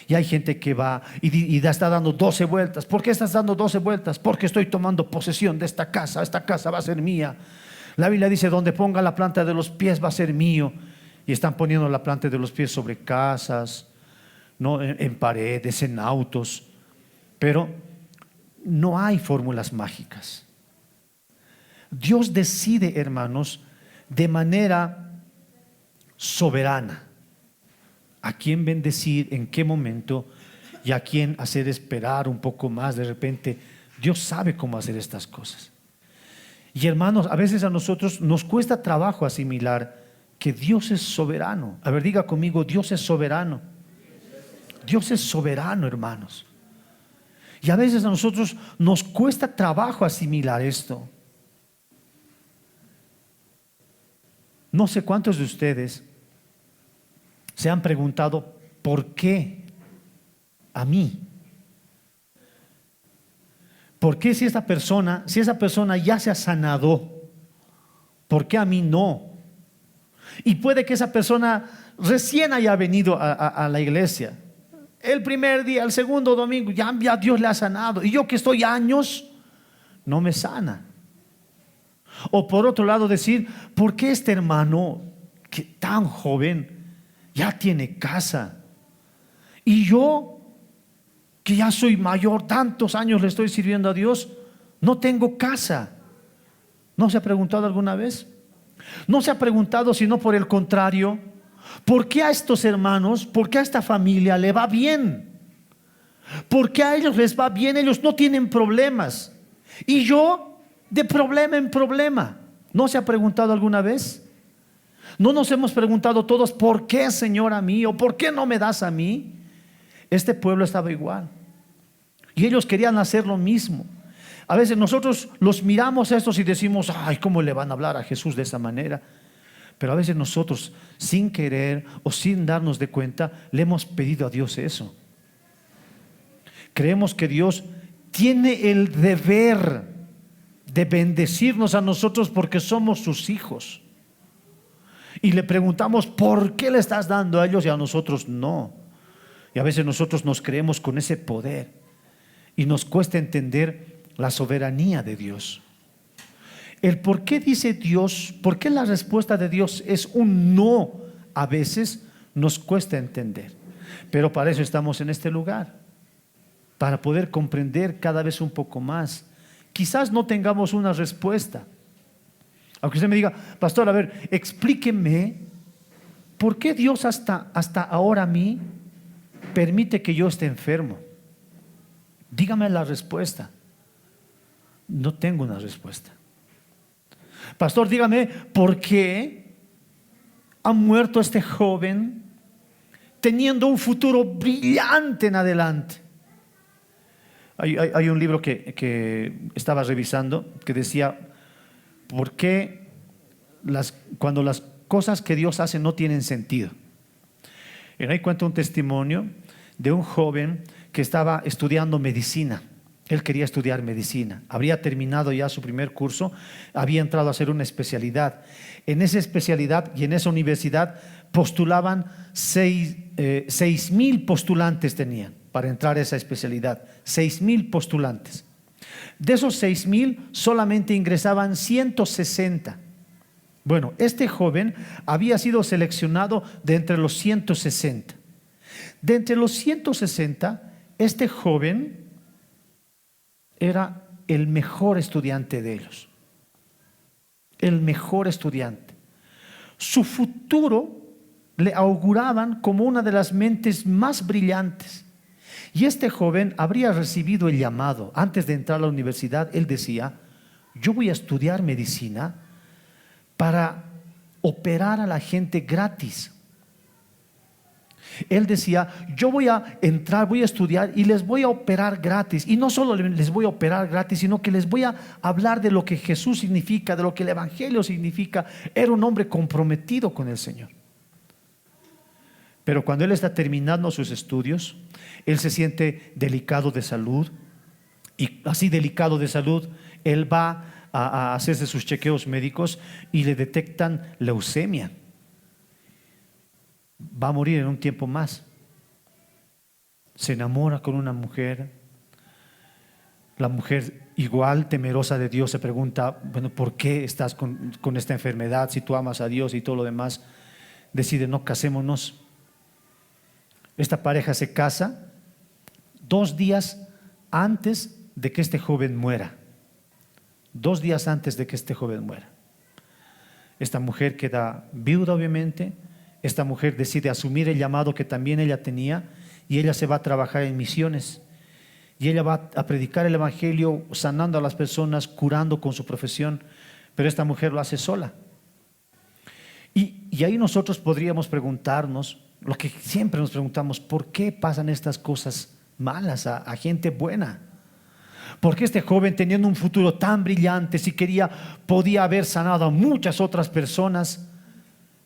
y hay gente que va y está dando 12 vueltas. ¿Por qué estás dando 12 vueltas? Porque estoy tomando posesión de esta casa va a ser mía. La Biblia dice, donde ponga la planta de los pies va a ser mío. Y están poniendo la planta de los pies sobre casas, no, en paredes, en autos, pero no hay fórmulas mágicas. Dios decide, hermanos, de manera soberana a quién bendecir, en qué momento y a quién hacer esperar un poco más. De repente, Dios sabe cómo hacer estas cosas. Y, hermanos, a veces a nosotros nos cuesta trabajo asimilar que Dios es soberano. A ver, diga conmigo, Dios es soberano. Dios es soberano, hermanos. Y a veces a nosotros nos cuesta trabajo asimilar esto. No sé cuántos de ustedes se han preguntado, ¿por qué a mí? ¿Por qué si esa persona ya se ha sanado, por qué a mí no? Y puede que esa persona recién haya venido a la iglesia. El primer día, el segundo domingo, ya Dios le ha sanado. Y yo que estoy años, no me sana. O por otro lado decir, ¿por qué este hermano que tan joven ya tiene casa? Y yo, que ya soy mayor, tantos años le estoy sirviendo a Dios, no tengo casa. ¿No se ha preguntado alguna vez? ¿No se ha preguntado, sino por el contrario, ¿por qué a estos hermanos, por qué a esta familia le va bien? ¿Por qué a ellos les va bien? Ellos no tienen problemas. Y yo, de problema en problema. ¿No se ha preguntado alguna vez? ¿No nos hemos preguntado todos, ¿por qué, Señor, a mí? ¿O por qué no me das a mí? Este pueblo estaba igual. Y ellos querían hacer lo mismo. A veces nosotros los miramos a estos y decimos, ay, ¿cómo le van a hablar a Jesús de esa manera? Pero a veces nosotros, sin querer o sin darnos de cuenta, le hemos pedido a Dios eso. Creemos que Dios tiene el deber de bendecirnos a nosotros porque somos sus hijos. Y le preguntamos, ¿por qué le estás dando a ellos y a nosotros no? Y a veces nosotros nos creemos con ese poder y nos cuesta entender la soberanía de Dios. El por qué dice Dios, por qué la respuesta de Dios es un no, a veces nos cuesta entender. Pero para eso estamos en este lugar, para poder comprender cada vez un poco más. Quizás no tengamos una respuesta. Aunque usted me diga, pastor, a ver, explíqueme por qué Dios hasta ahora a mí permite que yo esté enfermo. Dígame la respuesta. No tengo una respuesta. Pastor, dígame por qué ha muerto este joven teniendo un futuro brillante en adelante. Hay un libro que estaba revisando que decía, ¿por qué cuando las cosas que Dios hace no tienen sentido? Y ahí cuenta un testimonio de un joven que estaba estudiando medicina. Él quería estudiar medicina, habría terminado ya su primer curso, había entrado a hacer una especialidad. En esa especialidad y en esa universidad postulaban 6,000 postulantes tenían para entrar a esa especialidad, 6,000 postulantes. De esos 6,000 solamente ingresaban 160. Bueno, este joven había sido seleccionado de entre los 160. De entre los 160, este joven era el mejor estudiante de ellos. El mejor estudiante. Su futuro le auguraban como una de las mentes más brillantes. Y este joven habría recibido el llamado. Antes de entrar a la universidad, él decía, yo voy a estudiar medicina para operar a la gente gratis. Él decía, yo voy a entrar, voy a estudiar y les voy a operar gratis. Y no solo les voy a operar gratis, sino que les voy a hablar de lo que Jesús significa, de lo que el Evangelio significa. Era un hombre comprometido con el Señor. Pero cuando él está terminando sus estudios, él se siente delicado de salud. Y así delicado de salud, él va a hacerse sus chequeos médicos y le detectan leucemia. Va a morir en un tiempo más. Se enamora con una mujer. La mujer, igual temerosa de Dios, se pregunta, bueno, ¿por qué estás con esta enfermedad si tú amas a Dios y todo lo demás? Decide, no, casémonos. Esta pareja se casa 2 días antes de que este joven muera. 2 días antes de que este joven muera. Esta mujer queda viuda, obviamente. Esta mujer decide asumir el llamado que también ella tenía y ella se va a trabajar en misiones. Y ella va a predicar el Evangelio, sanando a las personas, curando con su profesión. Pero esta mujer lo hace sola. Y ahí nosotros podríamos preguntarnos, lo que siempre nos preguntamos, ¿por qué pasan estas cosas malas a gente buena? ¿Por qué este joven, teniendo un futuro tan brillante, si quería, podía haber sanado a muchas otras personas?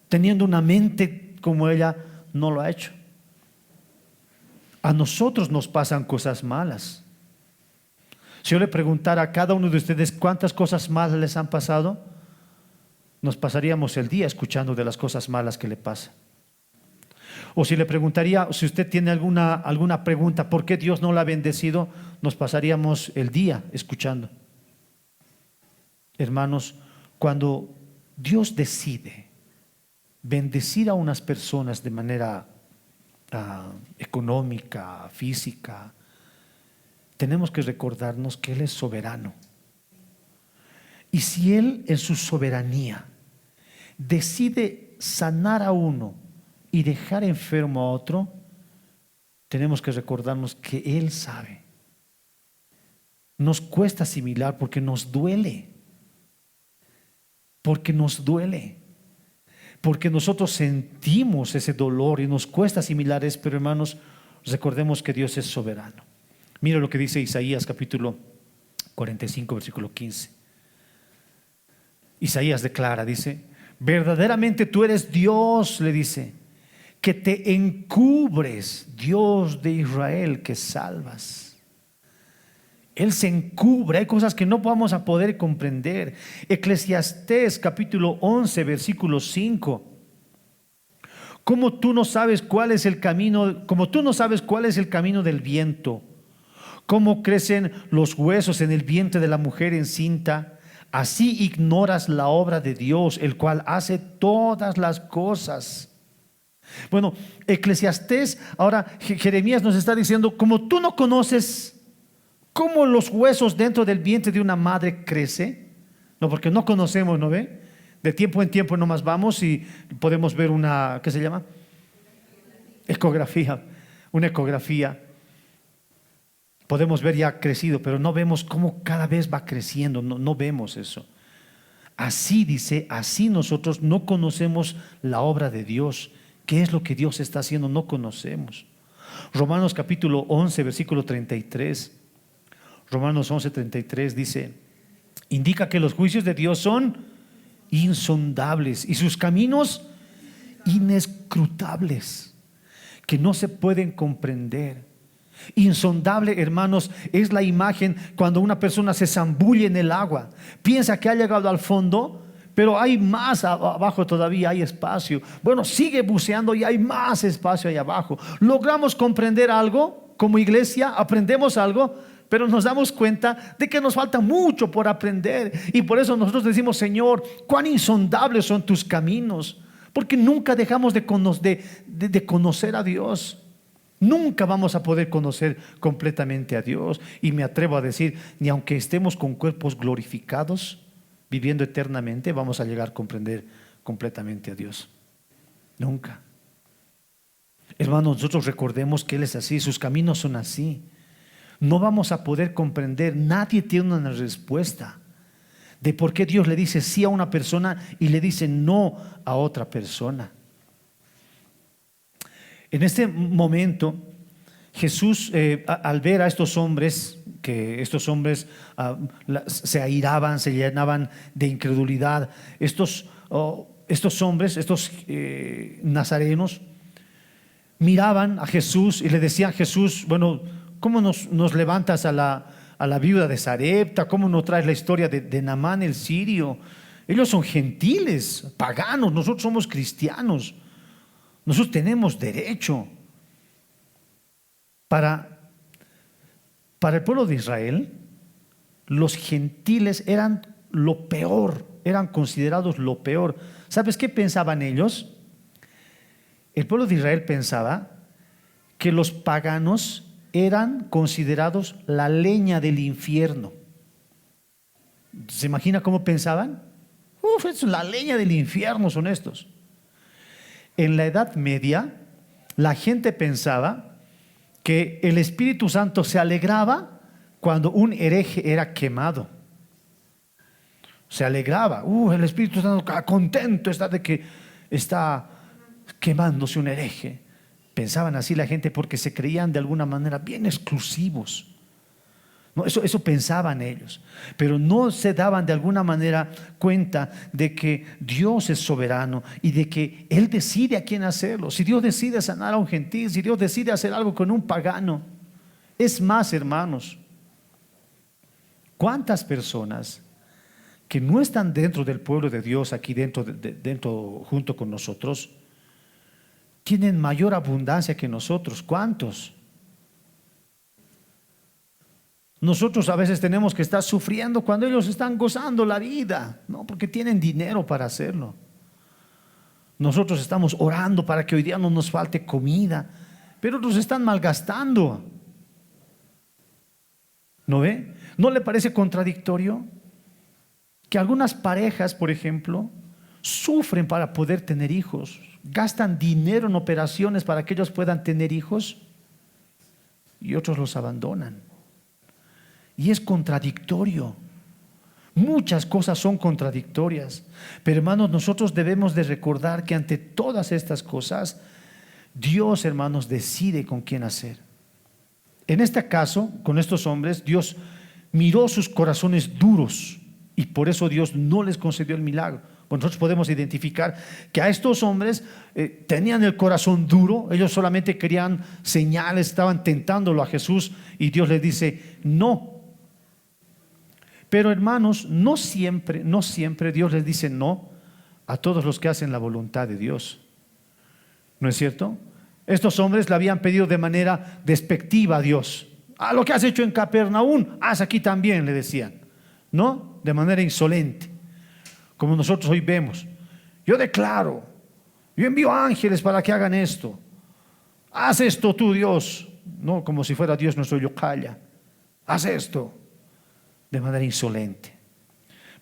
Teniendo una mente como ella, no lo ha hecho. A nosotros nos pasan cosas malas. Si yo le preguntara a cada uno de ustedes cuántas cosas malas les han pasado, nos pasaríamos el día escuchando de las cosas malas que le pasan. O si le preguntaría, si usted tiene alguna pregunta, ¿por qué Dios no la ha bendecido? Nos pasaríamos el día escuchando. Hermanos, cuando Dios decide bendecir a unas personas de manera económica, física, tenemos que recordarnos que Él es soberano. Y si Él en su soberanía decide sanar a uno y dejar enfermo a otro, tenemos que recordarnos que Él sabe. Nos cuesta asimilar porque nos duele. Porque nos duele. porque nosotros sentimos ese dolor y nos cuesta asimilar eso, pero hermanos, recordemos que Dios es soberano. Mira lo que dice Isaías capítulo 45, versículo 15. Isaías declara, dice: verdaderamente tú eres Dios, le dice, que te encubres, Dios de Israel, que salvas. Él se encubre, hay cosas que no vamos a poder comprender. Eclesiastés capítulo 11, versículo 5. Como tú no sabes cuál es el camino, como tú no sabes cuál es el camino del viento, cómo crecen los huesos en el vientre de la mujer encinta, así ignoras la obra de Dios, el cual hace todas las cosas. Bueno, Eclesiastés, ahora Jeremías nos está diciendo, como tú no conoces cómo los huesos dentro del vientre de una madre crece, no, porque no conocemos, ¿no ve? De tiempo en tiempo nomás vamos y podemos ver una, ¿qué se llama? Ecografía, una ecografía. Podemos ver ya crecido, pero no vemos cómo cada vez va creciendo, no vemos eso. Así dice, así nosotros no conocemos la obra de Dios. ¿Qué es lo que Dios está haciendo? No conocemos. Romanos capítulo 11, versículo 33. Romanos 11, 33 dice, indica que los juicios de Dios son insondables y sus caminos inescrutables, que no se pueden comprender. Insondable, hermanos, es la imagen cuando una persona se zambulle en el agua, piensa que ha llegado al fondo, pero hay más abajo, todavía hay espacio. Bueno, sigue buceando y hay más espacio ahí abajo. Logramos comprender algo como iglesia, aprendemos algo, pero nos damos cuenta de que nos falta mucho por aprender. Y por eso nosotros decimos, Señor, cuán insondables son tus caminos, porque nunca dejamos de conocer a Dios. Nunca vamos a poder conocer completamente a Dios. Y me atrevo a decir, ni aunque estemos con cuerpos glorificados, viviendo eternamente, vamos a llegar a comprender completamente a Dios. Nunca. Hermanos, nosotros recordemos que Él es así, sus caminos son así. No vamos a poder comprender, nadie tiene una respuesta de por qué Dios le dice sí a una persona y le dice no a otra persona. En este momento, Jesús, al ver a estos hombres, que estos hombres se airaban, se llenaban de incredulidad, estos hombres, estos nazarenos, miraban a Jesús y le decían a Jesús, bueno, ¿cómo nos levantas a la viuda de Sarepta? ¿Cómo nos traes la historia de Naamán el sirio? Ellos son gentiles, paganos, nosotros somos cristianos. Nosotros tenemos derecho. Para el pueblo de Israel, los gentiles eran lo peor, eran considerados lo peor. ¿Sabes qué pensaban ellos? El pueblo de Israel pensaba que los paganos eran considerados la leña del infierno. ¿Se imagina cómo pensaban? Es la leña del infierno, son estos. En la Edad Media, la gente pensaba que el Espíritu Santo se alegraba cuando un hereje era quemado. Se alegraba. El Espíritu Santo contento está de que está quemándose un hereje. Pensaban así la gente porque se creían de alguna manera bien exclusivos. No, eso pensaban ellos, pero no se daban de alguna manera cuenta de que Dios es soberano y de que Él decide a quién hacerlo. Si Dios decide sanar a un gentil, si Dios decide hacer algo con un pagano. Es más, hermanos, ¿cuántas personas que no están dentro del pueblo de Dios aquí dentro junto con nosotros tienen mayor abundancia que nosotros? ¿Cuántos? Nosotros a veces tenemos que estar sufriendo cuando ellos están gozando la vida, ¿no? Porque tienen dinero para hacerlo. Nosotros estamos orando para que hoy día no nos falte comida, pero otros están malgastando. ¿No ve? ¿No le parece contradictorio que algunas parejas, por ejemplo, sufren para poder tener hijos? Gastan dinero en operaciones para que ellos puedan tener hijos y otros los abandonan. Y es contradictorio, Muchas cosas son contradictorias, pero hermanos, nosotros debemos de recordar que ante todas estas cosas, Dios, hermanos, decide con quién hacer. En este caso, con estos hombres, Dios miró sus corazones duros y por eso Dios no les concedió el milagro. Pues nosotros podemos identificar que a estos hombres tenían el corazón duro, ellos solamente querían señales, estaban tentándolo a Jesús y Dios les dice no. Pero hermanos, no siempre Dios les dice no a todos los que hacen la voluntad de Dios. ¿No es cierto? Estos hombres le habían pedido de manera despectiva a Dios. Lo que has hecho en Capernaum, haz aquí también, le decían. ¿No? De manera insolente. Como nosotros hoy vemos. Yo declaro, yo envío ángeles para que hagan esto. Haz esto tú, Dios. No como si fuera Dios nuestro yocaya. Haz esto. De manera insolente.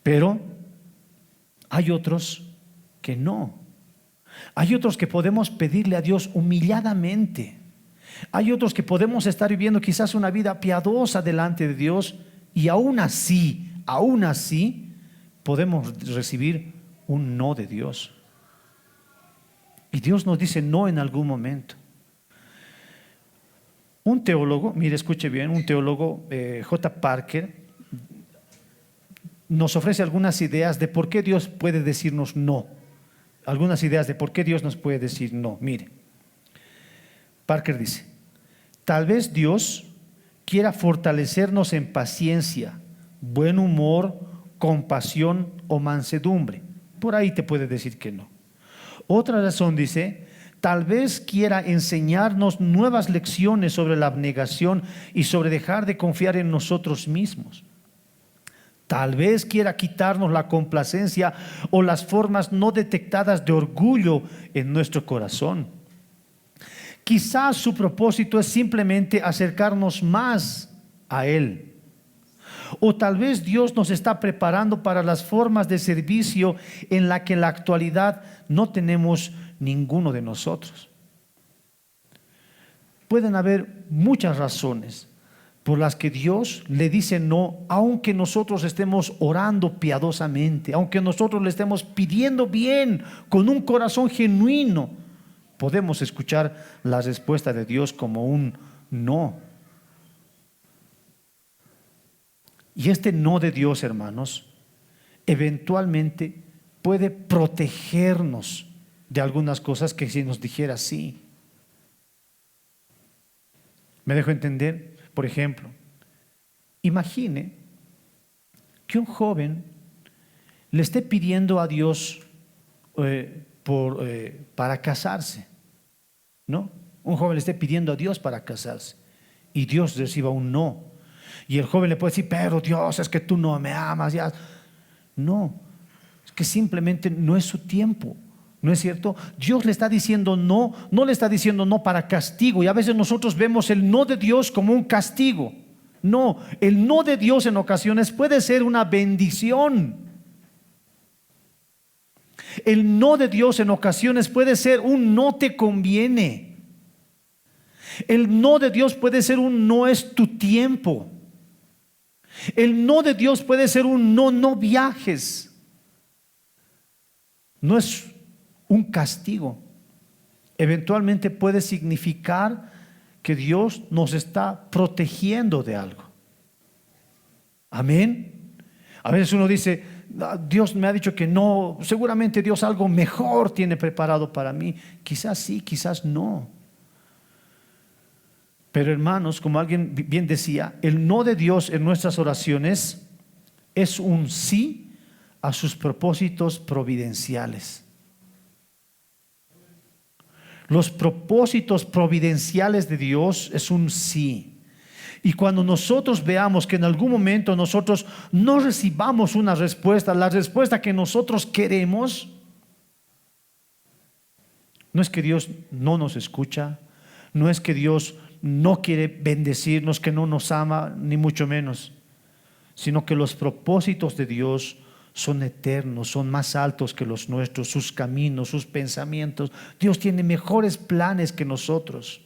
Pero hay otros que no. Hay otros que podemos pedirle a Dios humilladamente. Hay otros que podemos estar viviendo quizás una vida piadosa delante de Dios y aún así podemos recibir un no de Dios. Y Dios nos dice no en algún momento. Un teólogo, mire, escuche bien, un teólogo, J. Parker, nos ofrece algunas ideas de por qué Dios puede decirnos no. Algunas ideas de por qué Dios nos puede decir no. Mire, Parker dice, tal vez Dios quiera fortalecernos en paciencia, buen humor, compasión o mansedumbre. Por ahí te puede decir que no. Otra razón dice, tal vez quiera enseñarnos nuevas lecciones sobre la abnegación y sobre dejar de confiar en nosotros mismos. Tal vez quiera quitarnos la complacencia o las formas no detectadas de orgullo en nuestro corazón. Quizás su propósito es simplemente acercarnos más a Él. O tal vez Dios nos está preparando para las formas de servicio en la que en la actualidad no tenemos ninguno de nosotros. Pueden haber muchas razones por las que Dios le dice no, aunque nosotros estemos orando piadosamente, aunque nosotros le estemos pidiendo bien, con un corazón genuino, podemos escuchar la respuesta de Dios como un no. Y este no de Dios, hermanos, eventualmente puede protegernos de algunas cosas que si nos dijera sí. ¿Me dejo entender? Por ejemplo, imagine que un joven le esté pidiendo a Dios para casarse, ¿no? Un joven le esté pidiendo a Dios para casarse y Dios reciba un no. Y el joven le puede decir, pero Dios, es que tú no me amas. Ya. No, es que simplemente no es su tiempo. ¿No es cierto? Dios le está diciendo no, no le está diciendo no para castigo. Y a veces nosotros vemos el no de Dios como un castigo. No, el no de Dios en ocasiones puede ser una bendición. El no de Dios en ocasiones puede ser un no te conviene. El no de Dios puede ser un no es tu tiempo. El no de Dios puede ser un no viajes. No es un castigo. Eventualmente puede significar que Dios nos está protegiendo de algo. Amén. A veces uno dice, Dios me ha dicho que no, seguramente Dios algo mejor tiene preparado para mí. Quizás sí, quizás no. Pero hermanos, como alguien bien decía, el no de Dios en nuestras oraciones es un sí a sus propósitos providenciales. Los propósitos providenciales de Dios es un sí. Y cuando nosotros veamos que en algún momento nosotros no recibamos una respuesta, la respuesta que nosotros queremos, no es que Dios no nos escucha, no es que Dios no quiere bendecirnos, que no nos ama, ni mucho menos, sino que los propósitos de Dios son eternos, son más altos que los nuestros, sus caminos, sus pensamientos. Dios tiene mejores planes que nosotros.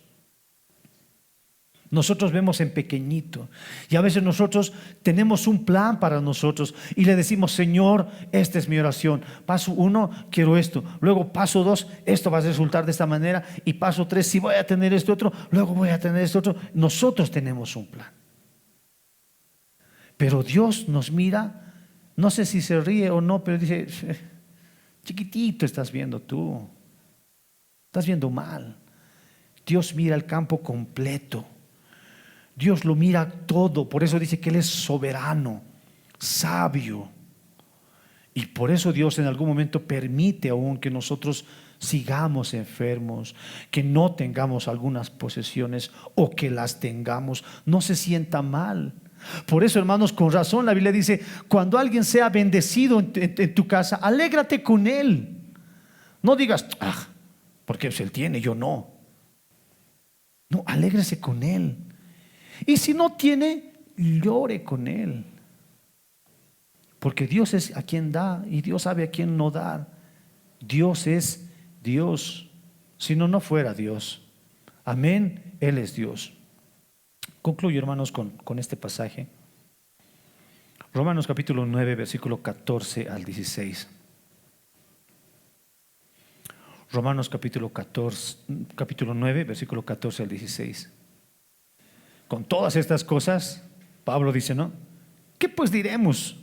Nosotros vemos en pequeñito y a veces nosotros tenemos un plan para nosotros y le decimos: Señor, esta es mi oración. Paso 1, quiero esto. Luego paso 2, esto va a resultar de esta manera. Y paso 3, si voy a tener esto otro, luego voy a tener esto otro. Nosotros tenemos un plan. Pero Dios nos mira, no sé si se ríe o no, pero dice: chiquitito estás viendo tú, estás viendo mal. Dios mira el campo completo. Dios lo mira todo. Por eso dice que Él es soberano, sabio. Y por eso Dios en algún momento permite aún que nosotros sigamos enfermos, que no tengamos algunas posesiones o que las tengamos. No se sienta mal. Por eso, hermanos, con razón la Biblia dice: cuando alguien sea bendecido en tu casa, alégrate con él. No digas: porque él tiene, yo no. No, alégrese con él. Y si no tiene, llore con él. Porque Dios es a quien da y Dios sabe a quien no dar. Dios es Dios. Si no, no fuera Dios. Amén, Él es Dios. Concluyo, hermanos, con este pasaje. Romanos capítulo 9, versículo 14 al 16. Romanos capítulo 9, versículo 14 al 16. Con todas estas cosas, Pablo dice, ¿no? ¿Qué pues diremos?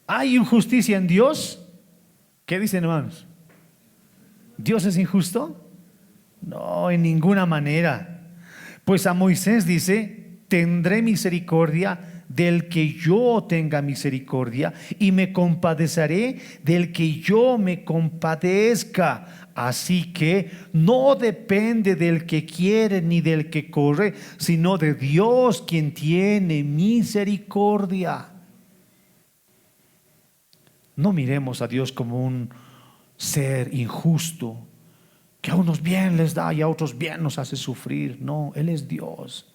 ¿Hay injusticia en Dios? ¿Qué dicen, hermanos? ¿Dios es injusto? No, en ninguna manera. Pues a Moisés dice: tendré misericordia del que yo tenga misericordia y me compadeceré del que yo me compadezca. Así que no depende del que quiere ni del que corre, sino de Dios quien tiene misericordia. No miremos a Dios como un ser injusto, que a unos bien les da y a otros bien nos hace sufrir. No, Él es Dios.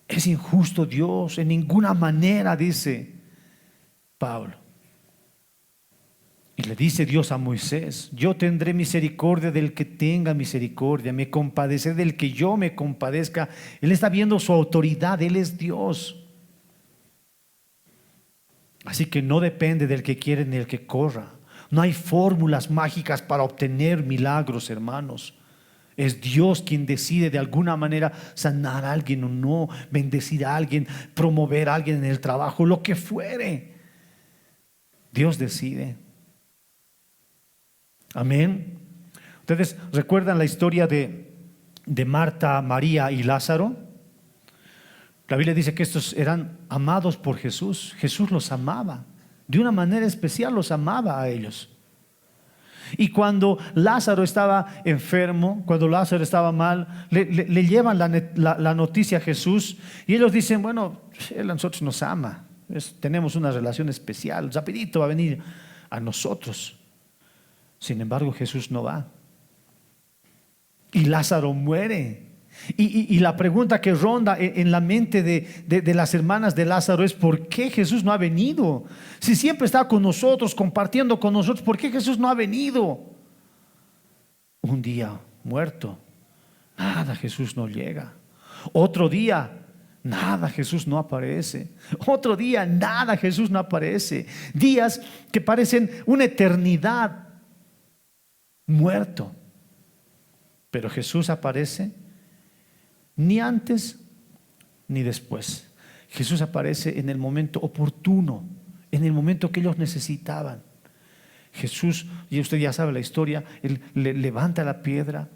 ¿Es injusto Dios? En ninguna manera, dice Pablo. Y le dice Dios a Moisés: yo tendré misericordia del que tenga misericordia, me compadeceré del que yo me compadezca. Él está viendo su autoridad, Él es Dios. Así que no depende del que quiere ni del que corra. No hay fórmulas mágicas para obtener milagros, hermanos. Es Dios quien decide de alguna manera sanar a alguien o no, bendecir a alguien, promover a alguien en el trabajo, lo que fuere. Dios decide. Amén. Ustedes recuerdan la historia de Marta, María y Lázaro. La Biblia dice que estos eran amados por Jesús. Jesús los amaba. De una manera especial los amaba a ellos. Y cuando Lázaro estaba enfermo, cuando Lázaro estaba mal, le llevan la noticia a Jesús. Y ellos dicen: bueno, Él a nosotros nos ama. Tenemos una relación especial. Rapidito va a venir a nosotros. Sin embargo, Jesús no va. Y Lázaro muere. Y la pregunta que ronda en la mente de las hermanas de Lázaro es: ¿por qué Jesús no ha venido? Si siempre está con nosotros, compartiendo con nosotros, ¿por qué Jesús no ha venido? Un día muerto, nada, Jesús no llega. Otro día, nada, Jesús no aparece. Otro día, nada, Jesús no aparece. Días que parecen una eternidad, muerto. Pero Jesús aparece ni antes ni después. Jesús aparece en el momento oportuno, en el momento que ellos necesitaban. Jesús, y usted ya sabe la historia, Él le levanta la piedra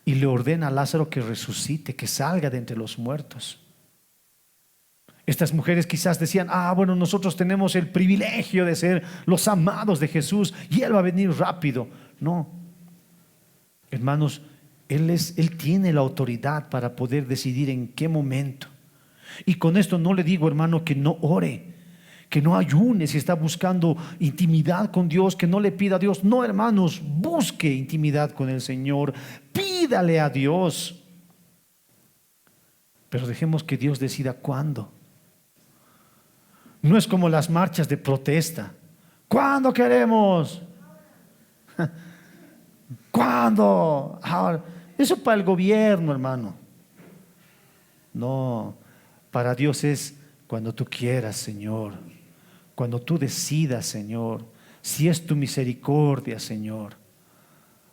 y le ordena a Lázaro que resucite, que salga de entre los muertos. Estas mujeres quizás decían: bueno, nosotros tenemos el privilegio de ser los amados de Jesús y Él va a venir rápido. No, hermanos, Él tiene la autoridad para poder decidir en qué momento. Y con esto no le digo, hermano, que no ore, que no ayune si está buscando intimidad con Dios, que no le pida a Dios. No, hermanos, busque intimidad con el Señor, pídale a Dios. Pero dejemos que Dios decida cuándo. No es como las marchas de protesta. ¿Cuándo queremos? ¿Cuándo? Ahora. Eso para el gobierno, hermano. No, para Dios es cuando tú quieras, Señor. Cuando tú decidas, Señor. Si es tu misericordia, Señor.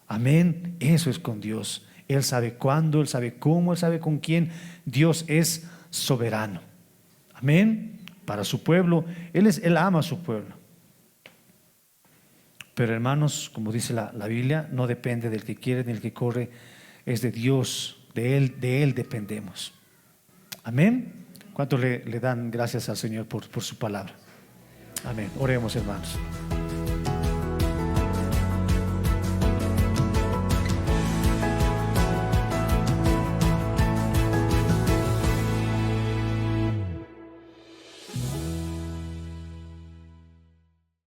Amén. Eso es con Dios. Él sabe cuándo, Él sabe cómo, Él sabe con quién. Dios es soberano. Amén. Para su pueblo, Él ama a su pueblo. Pero hermanos, como dice la Biblia, no depende del que quiere ni del que corre, es de Dios, de Él dependemos. Amén. ¿Cuántos le dan gracias al Señor por su palabra? Amén. Oremos, hermanos.